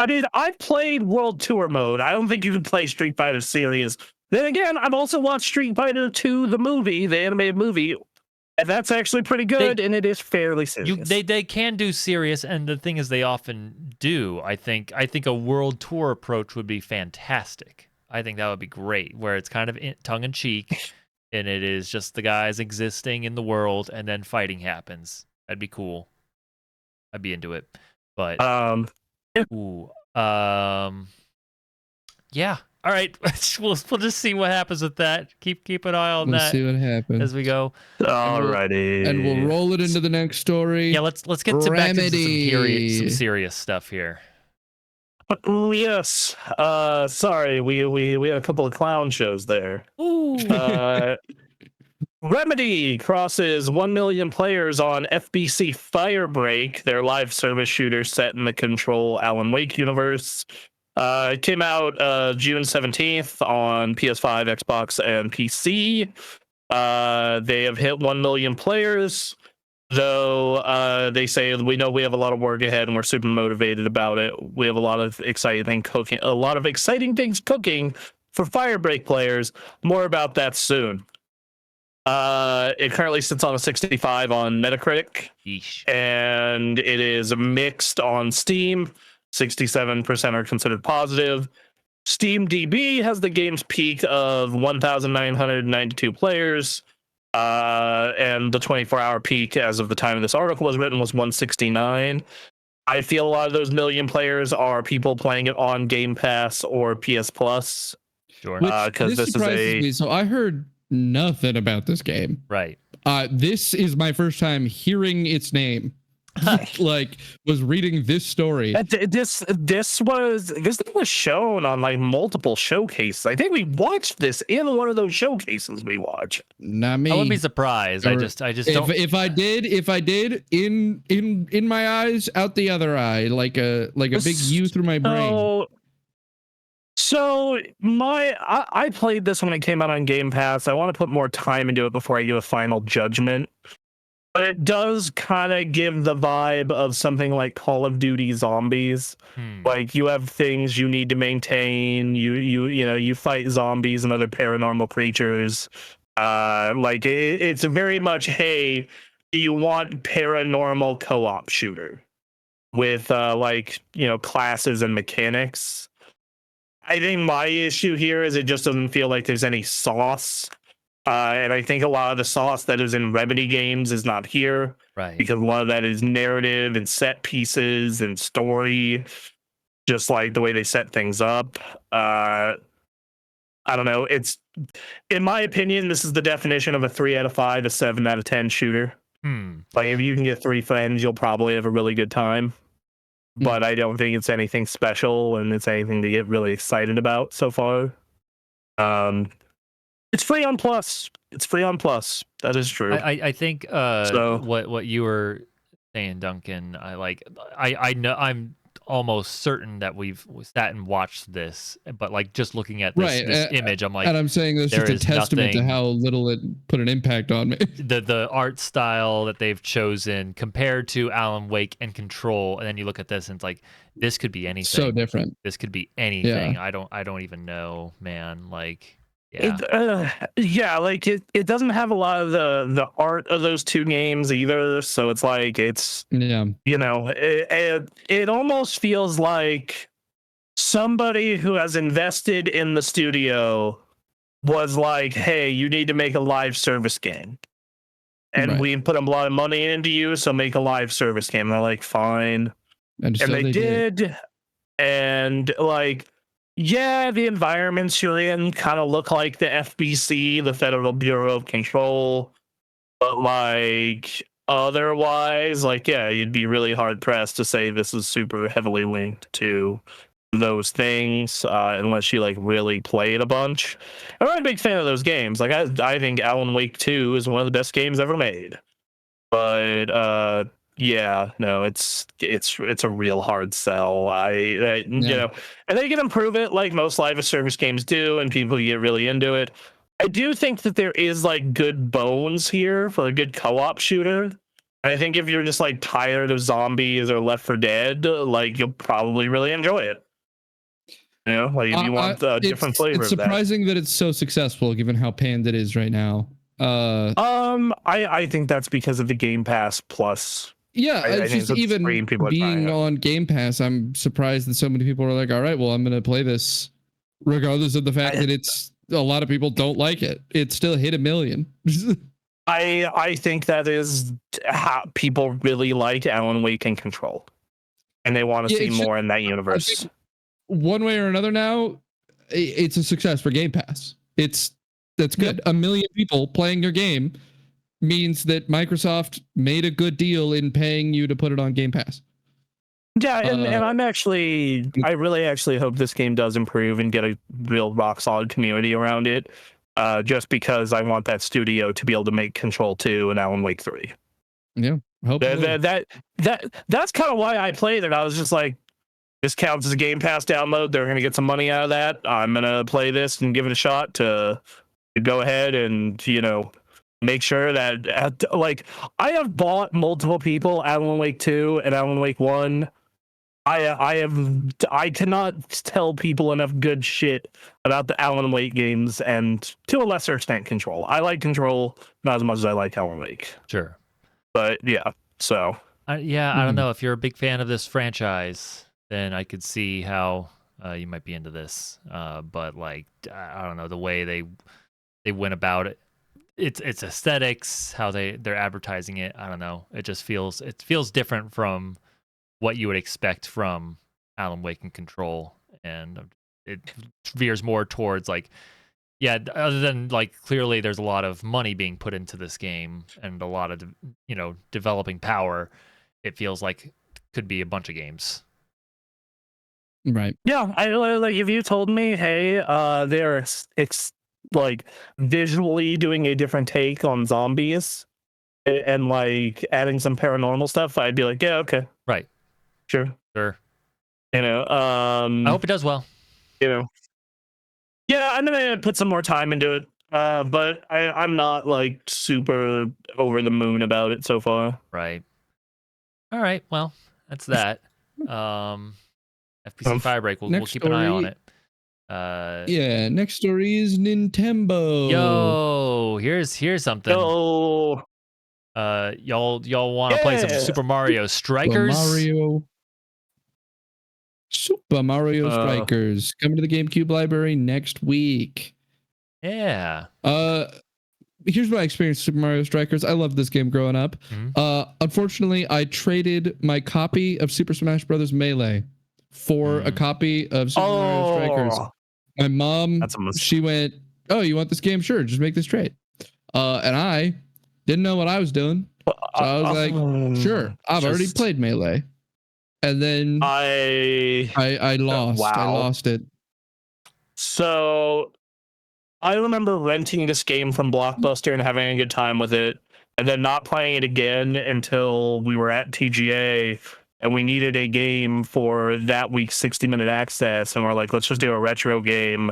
mean, I've played World Tour mode. I don't think you can play Street Fighter series. Then again, I've also watched Street Fighter 2, the movie, the animated movie. And that's actually pretty good, and it is fairly serious. They can do serious, and the thing is, they often do. I think a world tour approach would be fantastic. I think that would be great, where it's kind of tongue in cheek, and it is just the guys existing in the world, and then fighting happens. That'd be cool. I'd be into it, but yeah. All right, we'll just see what happens with that. Keep an eye on Let's that see what happens. as we go. Alrighty. And we'll roll it into the next story. Yeah, let's get back into Remedy. some serious stuff here. Yes. Sorry, we had a couple of clown shows there. Ooh. Remedy crosses 1 million players on FBC Firebreak, their live service shooter set in the Control Alan Wake universe. It came out June 17th on PS5, Xbox, and PC. They have hit 1 million players, though they say we know we have a lot of work ahead and we're super motivated about it. We have a lot of exciting things cooking for Firebreak players. More about that soon. It currently sits on a 65 on Metacritic. Yeesh. And it is mixed on Steam. 67% are considered positive. SteamDB has the game's peak of 1,992 players. And the 24-hour peak as of the time of this article was written was 169. I feel a lot of those million players are people playing it on Game Pass or PS Plus. Sure. Because this surprises is me. So I heard nothing about this game. Right. This is my first time hearing its name. Like, was reading this story. This was shown on like multiple showcases. I think we watched this in one of those showcases we watched. Not me. I wouldn't be surprised. I just don't. If I did, in my eyes, out the other eye, like a big U through my brain. So I played this when it came out on Game Pass. I want to put more time into it before I give a final judgment. But it does kind of give the vibe of something like Call of Duty Zombies. Like you have things you need to maintain. You fight zombies and other paranormal creatures. Like it's very much, hey, do you want paranormal co-op shooter with classes and mechanics? I think my issue here is it just doesn't feel like there's any sauce. And I think a lot of the sauce that is in Remedy games is not here. Right. Because a lot of that is narrative and set pieces and story, just like the way they set things up. I don't know. It's, in my opinion, this is the definition of a 3 out of 5 to 7 out of 10 shooter. Like if you can get 3 friends, you'll probably have a really good time. But I don't think it's anything special and it's anything to get really excited about so far. It's free on Plus. That is true. I think what you were saying, Duncan. I know I'm almost certain that we've sat and watched this, but like just looking at this image, I'm like, and I'm saying this is a testament to how little it put an impact on me. The art style that they've chosen compared to Alan Wake and Control, and then you look at this and it's like this could be anything. So different. This could be anything. Yeah. I don't even know, man. Like. Yeah. Like it doesn't have a lot of the art of those two games either. So it's like it almost feels like somebody who has invested in the studio was like, hey, you need to make a live service game. And we put a lot of money into you, so make a live service game. And they're like, fine. And so they did. And like, yeah, the environments you're in kind of look like the FBC, the Federal Bureau of Control, but like otherwise, like, yeah, you'd be really hard pressed to say this is super heavily linked to those things, unless you like really played a bunch. And I'm a big fan of those games. Like, I think Alan Wake 2 is one of the best games ever made. But yeah, no, it's a real hard sell. You know, and they can improve it like most live service games do, and people get really into it. I do think that there is like good bones here for a good co-op shooter. And I think if you're just like tired of zombies or Left 4 Dead, like you'll probably really enjoy it. You know, like if you want a different flavor. It's surprising that it's so successful given how panned it is right now. I think that's because of the Game Pass Plus. Yeah, it's just even being on Game Pass, I'm surprised that so many people are like, all right, well, I'm going to play this regardless of the fact that it's a lot of people don't like it. It still hit 1 million. I think that is how people really like Alan Wake and Control. And they want to see more in that universe. One way or another now, it's a success for Game Pass. That's good. Yep. 1 million people playing your game means that Microsoft made a good deal in paying you to put it on Game Pass. Yeah, and I really actually hope this game does improve and get a real rock solid community around it. Just because I want that studio to be able to make Control 2 and Alan Wake 3. Yeah, hopefully. That's kind of why I played it. I was just like, this counts as a Game Pass download. They're going to get some money out of that. I'm going to play this and give it a shot to go ahead and, make sure that, like, I have bought multiple people Alan Wake 2 and Alan Wake 1. I cannot tell people enough good shit about the Alan Wake games, and to a lesser extent Control. I like Control not as much as I like Alan Wake. Sure. But yeah, so. I don't know. If you're a big fan of this franchise, then I could see how you might be into this. But like, I don't know, the way they went about it. It's aesthetics, how they're advertising it. I don't know. It just feels different from what you would expect from Alan Wake and Control, and it veers more towards like, yeah, other than like clearly there's a lot of money being put into this game and a lot of developing power. It feels like it could be a bunch of games. Right. Yeah, I like if you told me, hey, they're like visually doing a different take on zombies and like adding some paranormal stuff, I'd be like, yeah, okay, Right. sure. I hope it does well. Yeah, I'm gonna put some more time into it. But I'm not like super over the moon about it so far. Right. All right. Well, that's that. FPC Firebreak. We'll keep an eye on it. Yeah. Next story is Nintendo. Yo, here's something. Oh, y'all want to play some Super Mario Strikers? Super Mario Strikers coming to the GameCube library next week. Yeah. Here's my experience with Super Mario Strikers. I loved this game growing up. Mm-hmm. Unfortunately, I traded my copy of Super Smash Bros. Melee for a copy of Super Mario Strikers. My mom, she went, "Oh, you want this game? Sure, just make this trade." And I didn't know what I was doing, so I was like, "Sure, I've already played Melee." And then I lost. Wow. I lost it. So I remember renting this game from Blockbuster and having a good time with it, and then not playing it again until we were at TGA and we needed a game for that week's 60-minute access, and we're like, let's just do a retro game.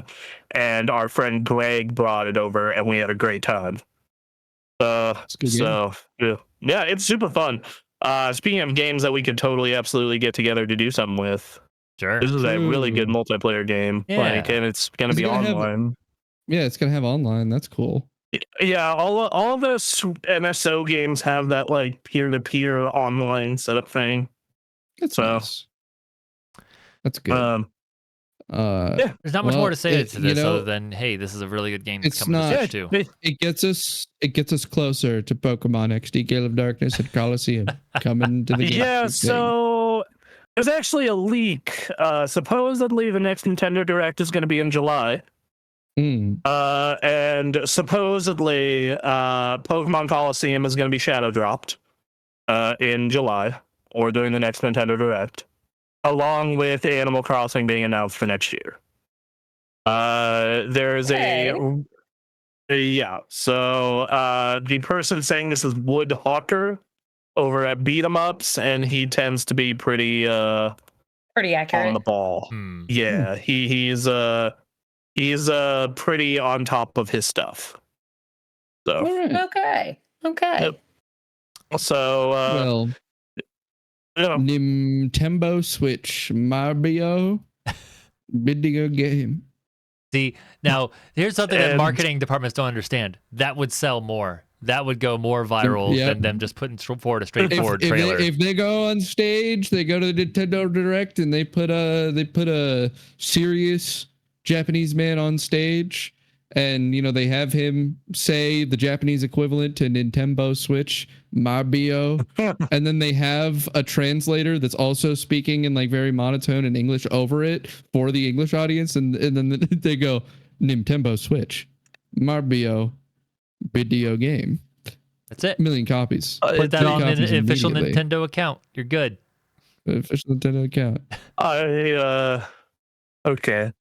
And our friend Greg brought it over, and we had a great time. Yeah, it's super fun. Speaking of games that we could totally absolutely get together to do something with, sure, this is a really good multiplayer game. Yeah. And it's gonna be online. It's gonna have online. That's cool. Yeah, all of those MSO games have that like peer-to-peer online setup thing. That's nice. That's good. There's not much more to say to this other than, hey, this is a really good game that's coming to Switch too. It gets us closer to Pokemon XD Gale of Darkness and Coliseum coming to the game. Yeah, so there's actually a leak. Supposedly the next Nintendo Direct is going to be in July. And supposedly Pokemon Coliseum is going to be shadow dropped in July or during the next Nintendo Direct, along with Animal Crossing being announced for next year. There's so the person saying this is Wood Hawker over at Beat 'em Ups, and he tends to be pretty accurate on the ball. Yeah, he's pretty on top of his stuff. So okay. Yep. So Nintendo Switch Mario video game. See, now here's something that marketing departments don't understand. That would sell more. That would go more viral than them just putting forward a straightforward trailer. If they go on stage, they go to the Nintendo Direct and they put a serious Japanese man on stage, and they have him say the Japanese equivalent to Nintendo Switch. Mario, and then they have a translator that's also speaking in like very monotone in English over it for the English audience, and then they go Nintendo Switch, Mario video game. That's it. 1 million copies. Put that on copies the official immediately. Nintendo account. You're good. Official Nintendo account. Okay.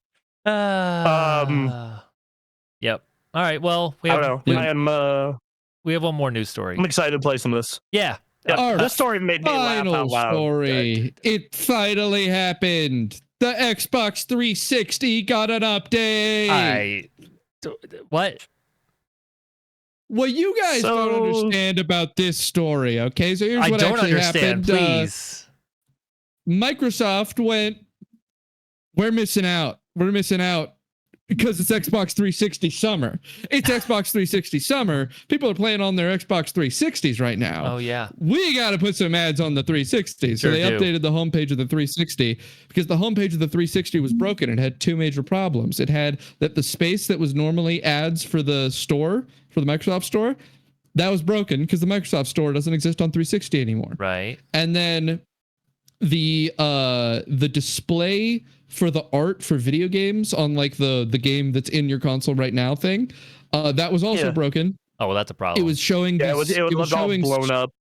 Yep. All right. Well, we I have don't know. we have one more news story. I'm excited to play some of this. Yeah. Yeah, this story made me laugh Final out loud. story. It finally happened. The Xbox 360 got an update. What? Well, you guys don't understand about this story, okay? So here's what actually happened. Please. Microsoft went, we're missing out. We're missing out because it's Xbox 360 summer. It's Xbox 360 summer. People are playing on their Xbox 360s right now. Oh, yeah. We got to put some ads on the 360. So they updated the homepage of the 360 because the homepage of the 360 was broken. It had two major problems. It had that the space that was normally ads for the store, for the Microsoft store, that was broken because the Microsoft store doesn't exist on 360 anymore. Right. And then the display for the art for video games on like the game that's in your console right now thing, that was also broken. Oh, well, that's a problem. It was showing it was showing all blown up.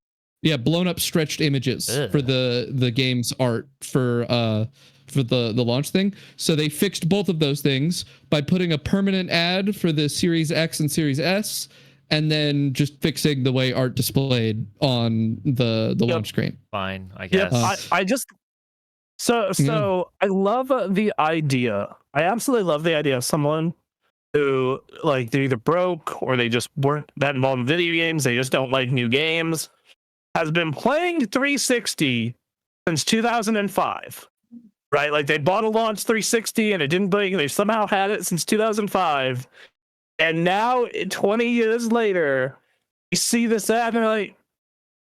Yeah, blown up stretched images for the game's art for the launch thing. So they fixed both of those things by putting a permanent ad for the Series X and Series S, and then just fixing the way art displayed on the launch screen. Fine, I guess. I just so I love the idea. I absolutely love the idea of someone who like they're either broke or they just weren't that involved in video games. They just don't like new games. Has been playing 360 since 2005. Right? Like they bought a launch 360 and it didn't break. They somehow had it since 2005. And now 20 years later, you see this ad and they're like,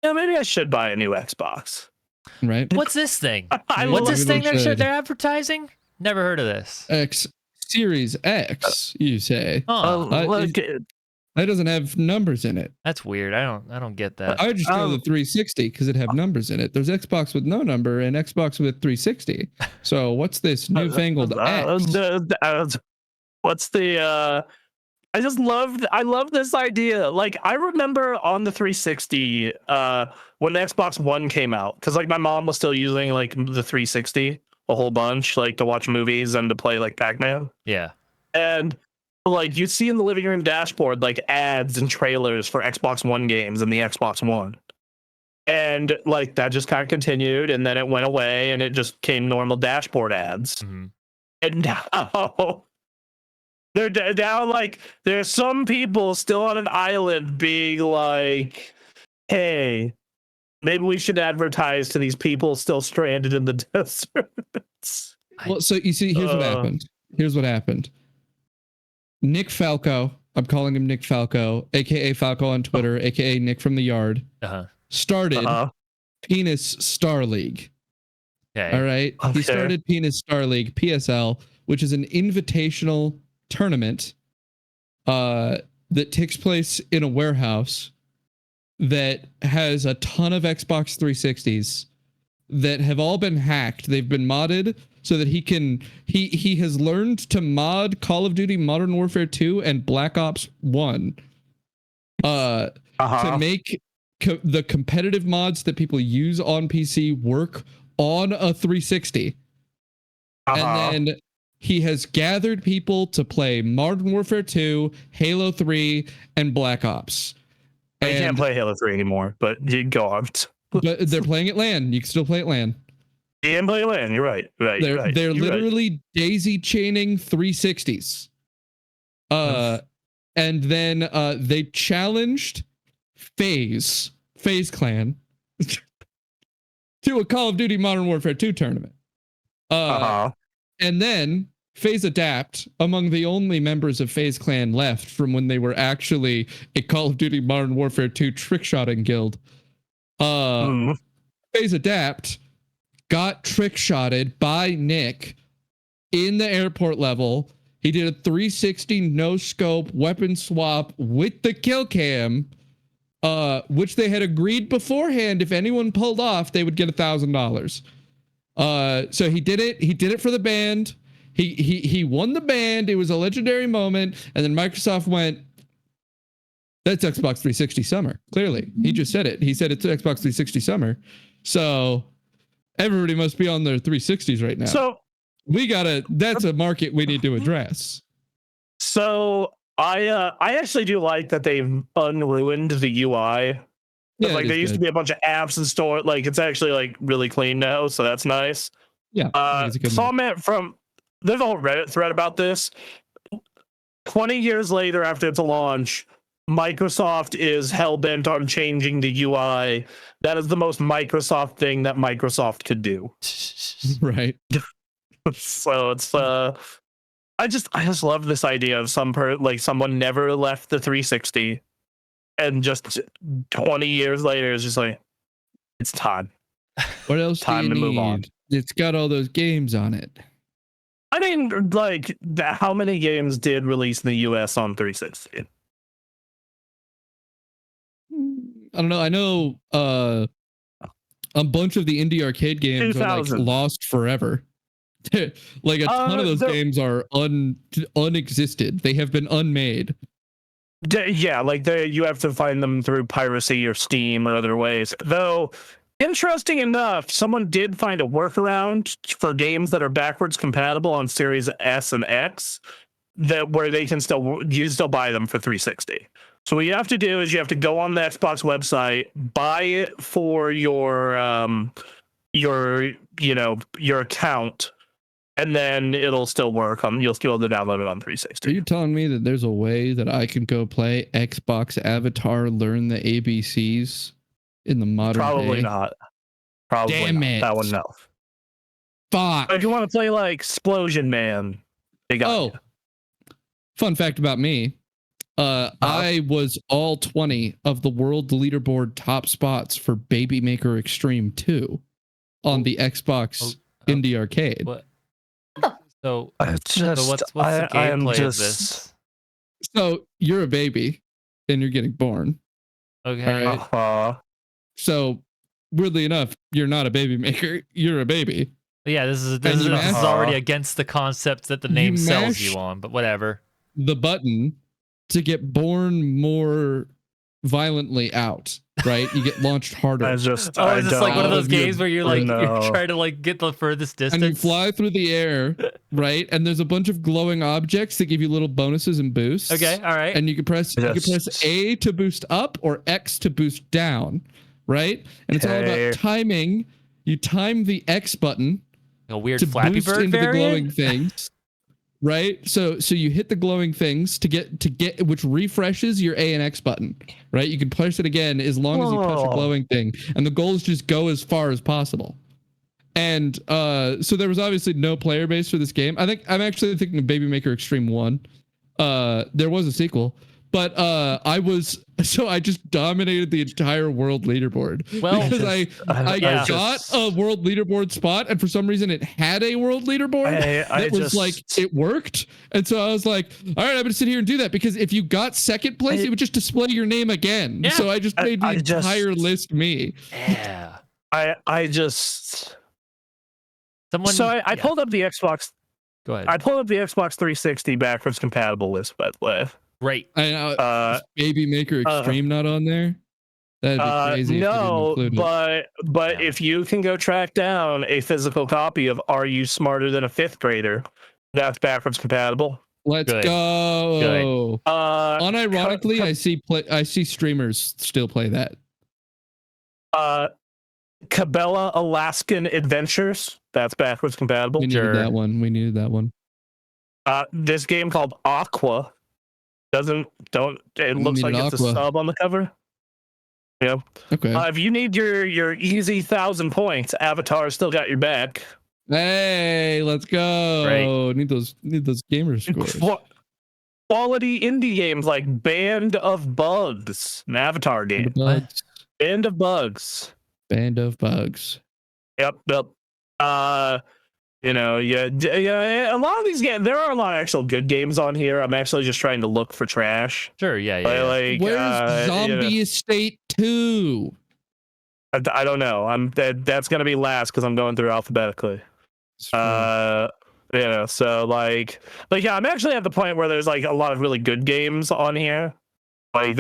yeah, maybe I should buy a new Xbox. Right. What's this thing? I What's this thing they're advertising? Never heard of this. Series X, you say? Huh. That doesn't have numbers in it. That's weird. I don't get that. I would just go to the 360 because it have numbers in it. There's Xbox with no number and Xbox with 360. So what's this newfangled X? What's the I love this idea. Like I remember on the 360 when the Xbox One came out, because like my mom was still using like the 360 a whole bunch, like to watch movies and to play like Pac-Man. Yeah. And like you see in the living room dashboard like ads and trailers for Xbox One games and the Xbox One. And like that just kind of continued, and then it went away and it just came normal dashboard ads. Mm-hmm. And now they're now like there's some people still on an island being like, hey, maybe we should advertise to these people still stranded in the desert. Well, so you see, here's what happened. Here's what happened. Nick Falco, I'm calling him Nick Falco, aka Falco on Twitter, aka Nick from the Yard, started Penis Star League. Okay. All right. Okay. He started Penis Star League, PSL, which is an invitational tournament that takes place in a warehouse that has a ton of Xbox 360s that have all been hacked. They've been modded so that he has learned to mod Call of Duty Modern Warfare 2 and Black Ops 1 to make the competitive mods that people use on PC work on a 360. And then he has gathered people to play Modern Warfare 2, Halo 3, and Black Ops. You can't play Halo 3 anymore, but you go on. But they're playing at LAN. You can still play at LAN. You can play LAN. You're right. They're literally daisy chaining 360s. And then they challenged FaZe Clan to a Call of Duty Modern Warfare 2 tournament. And then FaZe Adapt, among the only members of FaZe Clan left from when they were actually a Call of Duty Modern Warfare 2 trickshotting guild. FaZe Adapt got trickshotted by Nick in the airport level. He did a 360 no scope weapon swap with the kill cam which they had agreed beforehand. If anyone pulled off, they would get $1,000. So he did it. He did it for the band. He won the band. It was a legendary moment. And then Microsoft went, that's Xbox 360 Summer. Clearly, he just said it. He said it's Xbox 360 Summer. So everybody must be on their 360s right now. So that's a market we need to address. So I actually do like that they've unruined the UI. Yeah, Like there used to be a bunch of apps and store. Like it's actually like really clean now, so that's nice. Yeah. There's a whole Reddit thread about this. 20 years later, after its launch, Microsoft is hell-bent on changing the UI. That is the most Microsoft thing that Microsoft could do. Right. So it's I just love this idea of someone never left the 360 and just 20 years later is just like, it's time. What else Time do you to move need? on. It's got all those games on it. I mean, like, how many games did release in the US on 360? I don't know. I know a bunch of the indie arcade games are like 2000. lost forever. Like a ton of those games are unexisted. They have been unmade. Yeah, like you have to find them through piracy or Steam or other ways. Though, interesting enough, someone did find a workaround for games that are backwards compatible on Series S and X, where you can still buy them for 360. So what you have to do is you have to go on the Xbox website, buy it for your account, and then it'll still work you'll still be able to download it on 360. Are you telling me that there's a way that I can go play Xbox Avatar, learn the ABCs in the modern Probably day? not. Probably Damn not. it. That one, no. Fuck. But if you want to play like Explosion Man, they got you. Fun fact about me. I was all 20 of the world leaderboard top spots for Baby Maker Extreme 2 on the Xbox Indie Arcade. What? So, what's the I am gameplay of just- this? So you're a baby and you're getting born. Okay. All right. So weirdly enough, you're not a baby maker. You're a baby. Yeah, this is you already against the concept that the name sells you on, but whatever. The button to get born more violently out, right? You get launched harder. Is this like one of those games where you're like you're trying to like get the furthest distance? And you fly through the air, right? And there's a bunch of glowing objects that give you little bonuses and boosts. Okay, all right. And you can press A to boost up or X to boost down, right? And it's all about timing. You time the X button, a weird to Flappy boost Bird into variant? the glowing things. Right, so you hit the glowing things to get which refreshes your A and X button. Right, you can press it again as long as you touch a glowing thing, and the goal is just go as far as possible. And so there was obviously no player base for this game. I'm actually thinking of Baby Maker Extreme 1. There was a sequel, but I just dominated the entire world leaderboard. Well, because I got a world leaderboard spot, and for some reason it had a world leaderboard it worked. And so I was like, all right, I'm gonna sit here and do that, because if you got second place, it would just display your name again. Yeah. So I just made the entire list me. Yeah. I pulled up the Xbox. Go ahead. I pulled up the Xbox 360 backwards compatible list, by the way. Right. I know. Baby Maker Extreme not on there? That'd be crazy. No, but if you can go track down a physical copy of Are You Smarter Than a Fifth Grader, that's backwards compatible. Let's go. Good. Unironically, I see streamers still play that. Cabela Alaskan Adventures, that's backwards compatible. We needed that one. This game called Aqua it looks like it's a sub on the cover. Yeah. Okay. If you need your easy 1,000 points, Avatar's still got your back. Hey, let's go. Right. Need those gamer scores. Quality indie games like Band of Bugs, an Avatar game. Band of Bugs. Band of Bugs. Yep. A lot of these games, there are a lot of actual good games on here. I'm actually just trying to look for trash. Sure, yeah. Like, Where's Zombie Estate 2? I don't know. That's gonna be last because I'm going through alphabetically. So yeah, I'm actually at the point where there's like a lot of really good games on here. It's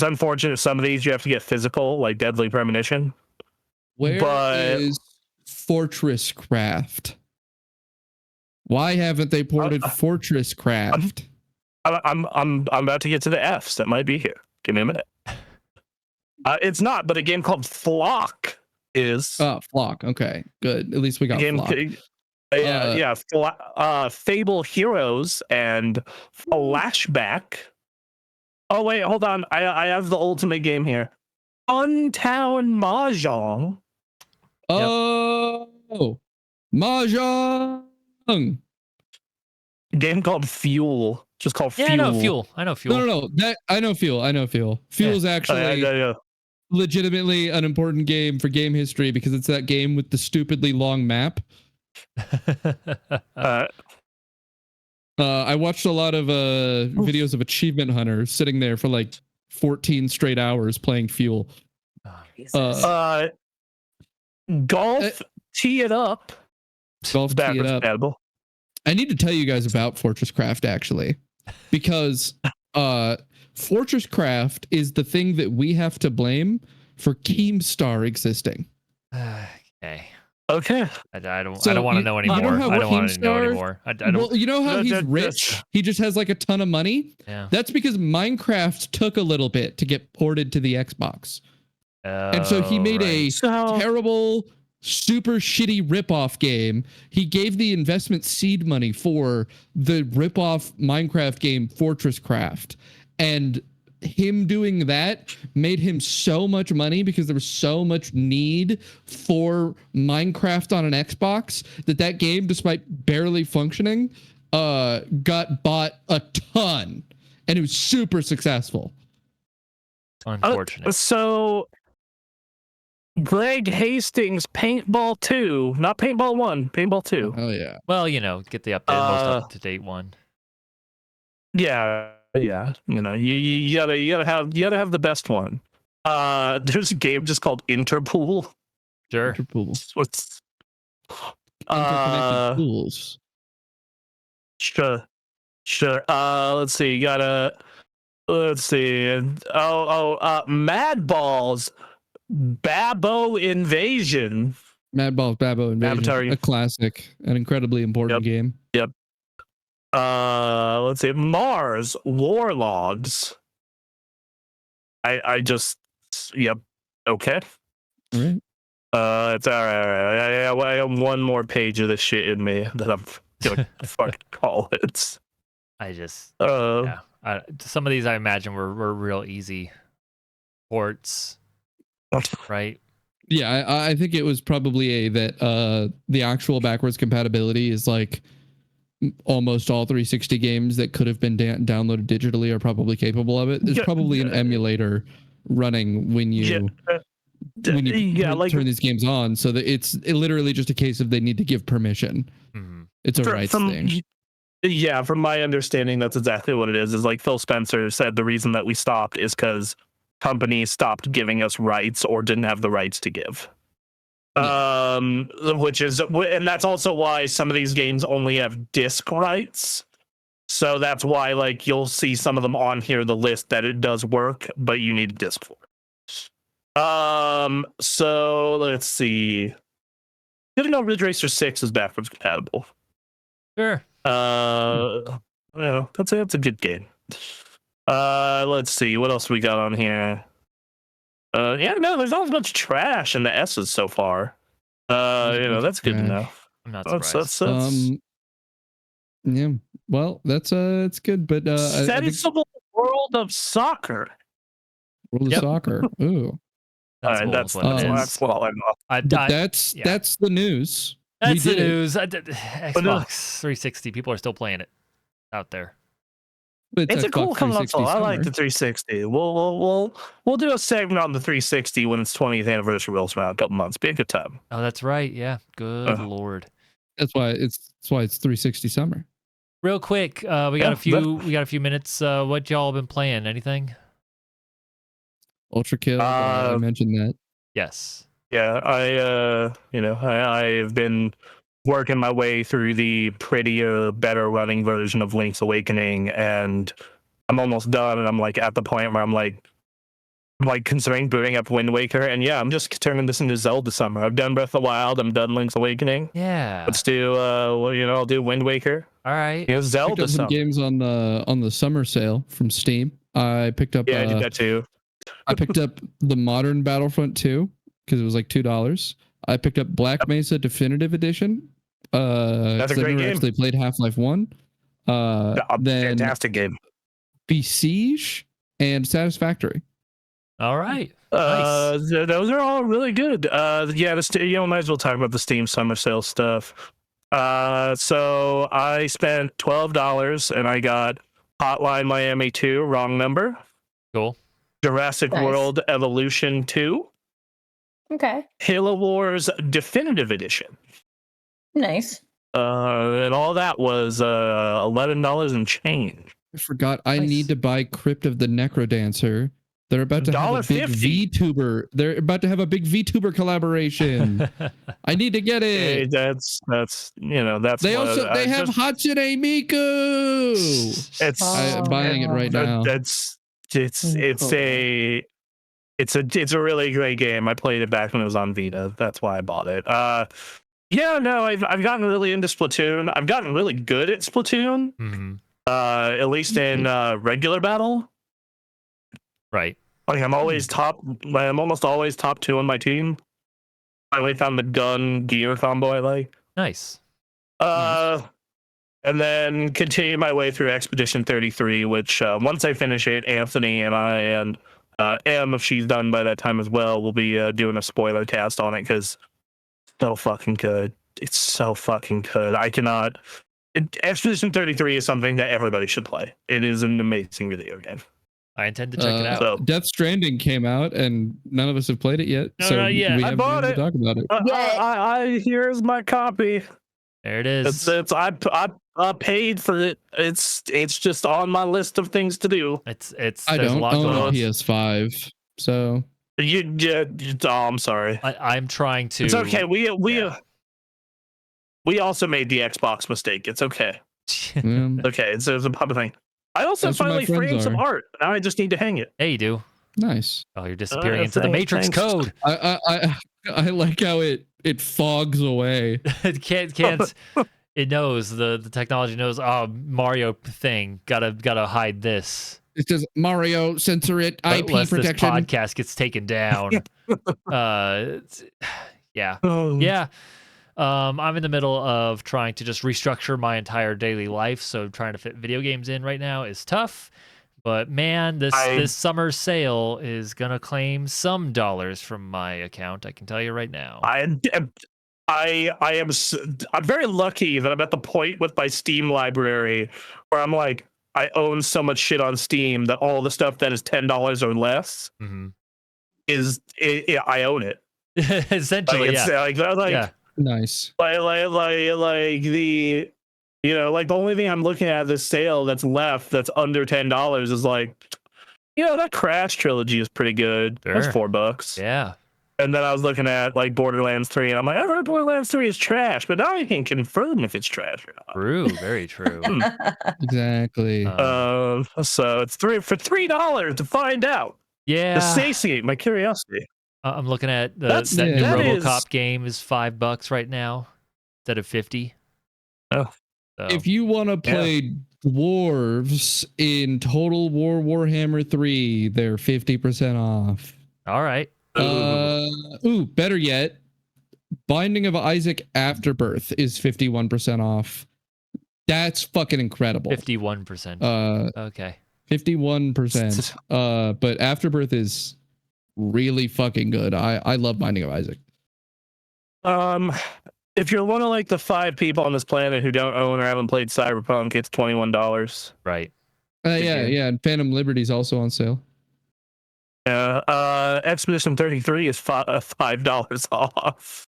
unfortunate some of these you have to get physical, like Deadly Premonition. Where is Fortress Craft? Why haven't they ported Fortress Craft? I'm about to get to the Fs that might be here. Give me a minute. It's not, but a game called Flock is. Oh, Flock. Okay, good. At least we got Flock. Fable Heroes and Flashback. Oh wait, hold on. I have the ultimate game here. Funtown Mahjong. Oh, Mahjong. Game called Fuel. Just called Fuel. Yeah, I know Fuel. No. I know Fuel. Fuel's actually legitimately an important game for game history because it's that game with the stupidly long map. I watched a lot of videos of Achievement Hunter sitting there for like 14 straight hours playing Fuel. Golf Tee It Up. Golf Tee It Up. I need to tell you guys about Fortress Craft actually, because Fortress Craft is the thing that we have to blame for Keemstar existing. Okay. I don't want to know anymore. I don't want to know anymore. Well, you know how he's rich? He just has like a ton of money. Yeah. That's because Minecraft took a little bit to get ported to the Xbox. And so he made a terrible, super shitty ripoff game. He gave the investment seed money for the ripoff Minecraft game Fortress Craft. And him doing that made him so much money because there was so much need for Minecraft on an Xbox that game, despite barely functioning, got bought a ton. And it was super successful. Unfortunate. So Greg Hastings Paintball 2, not Paintball 1, Paintball 2. Oh yeah. Well, get the most up to date one. Yeah. You gotta have the best one. There's a game just called Interpool. Sure. Interpool. What's Interconnected pools. Sure. Let's see. Mad Balls Babbo Invasion. Mad Balls Babbo Invasion. Avatar. A classic, an incredibly important game. Yep. Let's see. Mars Warlogs. Okay. All right. It's all right. I have one more page of this shit in me that I'm gonna fucking call it. Some of these I imagine were real easy ports, right? Yeah, I think it was probably that the actual backwards compatibility is like almost all 360 games that could have been downloaded digitally are probably capable of it. There's probably an emulator running when you turn these games on, so that it's literally just a case of they need to give permission. Mm-hmm. It's a rights thing. Yeah, from my understanding, that's exactly what it is. Is like Phil Spencer said, the reason that we stopped is because companies stopped giving us rights or didn't have the rights to give. And that's also why some of these games only have disc rights. So that's why, like, you'll see some of them on here, the list that it does work, but you need a disc for it. So let's see. Good to know Ridge Racer 6 is backwards compatible. Sure. That's a good game. Let's see what else we got on here. There's not as much trash in the S's so far. That's good to know. I'm not surprised. Yeah, well, that's it's good, but Sensible World of Soccer. World of Soccer. Ooh. That's what I know. That's the news. That's the news. Xbox 360. People are still playing it out there. It's a cool Xbox 360 console. I like summer. the 360. We'll do a segment on the 360 when its 20th anniversary rolls around in a couple months. Be a good time. Oh, that's right. Yeah. Good Lord. That's why it's 360 summer. Real quick, we got a few minutes. What y'all been playing? Anything? Ultra Kill. I mentioned that. Yes. Yeah, I've been working my way through the prettier, better running version of Link's Awakening, and I'm almost done. And I'm like at the point where I'm like considering booting up Wind Waker, and yeah, I'm just turning this into Zelda summer. I've done Breath of the Wild. I'm done Link's Awakening. Yeah. Let's do I'll do Wind Waker. All right. You know, Zelda Picked up some summer. games on the summer sale from Steam. I picked up. Yeah, I did that too. I picked up the modern Battlefront 2 because it was like $2. I picked up Black Mesa Definitive Edition. That's a great game. Actually played Half-Life 1. Then Fantastic game. Besiege and Satisfactory. All right. Nice. Those are all really good. Might as well talk about the Steam summer sale stuff. So I spent $12 and I got Hotline Miami 2, wrong number. Cool. Jurassic World Evolution 2. Okay. Halo Wars Definitive Edition. Nice. And all that was $11 and change. I forgot. I need to buy Crypt of the Necrodancer. They're about to have a big VTuber. They're about to have a big VTuber collaboration. I need to get it. Hey, that's They have Hatsune Miku. I'm buying it right now. It's a really great game. I played it back when it was on Vita. That's why I bought it. I've gotten really into Splatoon. I've gotten really good at Splatoon. Mm-hmm. At least in regular battle. Right. Like I'm almost always top 2 on my team. I finally found the gun gear combo I like. Nice. And then continue my way through Expedition 33, which once I finish it, Anthony and I and Em, if she's done by that time as well, will be doing a spoiler cast on it because it's so fucking good. It's so fucking good. Expedition 33 is something that everybody should play. It is an amazing video game. I intend to check it out. So, Death Stranding came out, and none of us have played it yet. No, so not yet. we I have bought to it. talk about it. Here's my copy. There it is. I paid for it. It's just on my list of things to do. I don't own a PS5, so I'm sorry. I'm trying to. It's okay. We also made the Xbox mistake. It's okay. Okay, it's a public thing. I also finally framed some art. Now I just need to hang it. Yeah, you do. Nice. Oh, you're disappearing into the Matrix code. I like how it fogs away. It can't. It knows the technology knows. Oh, Mario thing. Gotta hide this. It says Mario censor it. IP Unless protection. this podcast gets taken down. Yeah. Yeah. I'm in the middle of trying to just restructure my entire daily life, so trying to fit video games in right now is tough. But man, this summer sale is gonna claim some dollars from my account. I can tell you right now. I'm very lucky that I'm at the point with my Steam library where I'm like, I own so much shit on Steam that all the stuff that is $10 or less I own it. Essentially, yeah. Nice. Like the only thing I'm looking at this sale that's left that's under $10 is that Crash trilogy is pretty good. Sure. That's $4. Yeah. And then I was looking at Borderlands 3 and I'm like, I heard Borderlands 3 is trash, but now I can confirm if it's trash or not. True, very true. Exactly. So it's for $3 to find out. Yeah. To satiate my curiosity. I'm looking at that new RoboCop game is $5 right now instead of 50. Oh. So, if you want to play dwarves in Total War Warhammer 3, they're 50% off. All right. Better yet, Binding of Isaac Afterbirth is 51% off. That's fucking incredible. 51%. Okay. 51%. But Afterbirth is really fucking good. I love Binding of Isaac. If you're one of the 5 people on this planet who don't own or haven't played Cyberpunk, it's $21. Right. Yeah, and Phantom Liberty's also on sale. Expedition 33 is $5 off.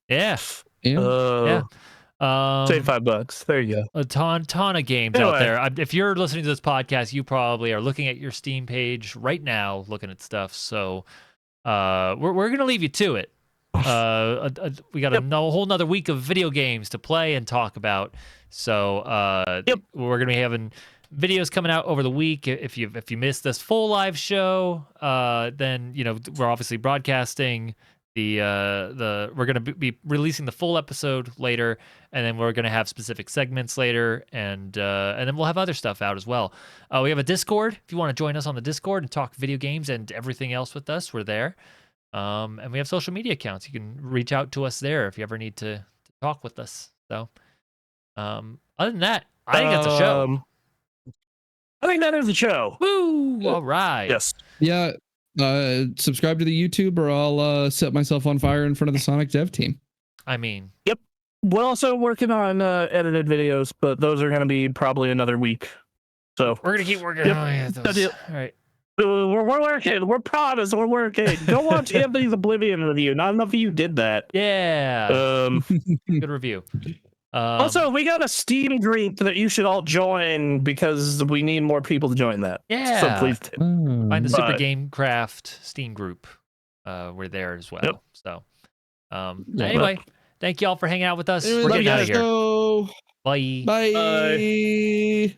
Yeah. Yeah. Save $5. There you go. A ton of games out there. If you're listening to this podcast, you probably are looking at your Steam page right now, looking at stuff. So we're gonna leave you to it. We got a whole nother week of video games to play and talk about. So we're gonna be having videos coming out over the week. If you missed this full live show, then we're obviously broadcasting we're gonna be releasing the full episode later, and then we're gonna have specific segments later, and then we'll have other stuff out as well. We have a Discord. If you want to join us on the Discord and talk video games and everything else with us, we're there. And we have social media accounts. You can reach out to us there if you ever need to talk with us. So, other than that, I think that's a show. I think that is a show. Woo! All right. Yes. Yeah. Subscribe to the YouTube, or I'll set myself on fire in front of the Sonic dev team. I mean. Yep. We're also working on edited videos, but those are going to be probably another week. So we're gonna keep working. Yep. All right. We're working. We're proud we're working. Go watch Anthony's Oblivion review. Not enough of you did that. Yeah. Good review. Also, we got a Steam group that you should all join because we need more people to join that. Yeah. So please do. Find the Super Gamecraft Steam group. We're there as well. Yep. So anyway, thank you all for hanging out with us. We're getting out of here. Go. Bye. Bye.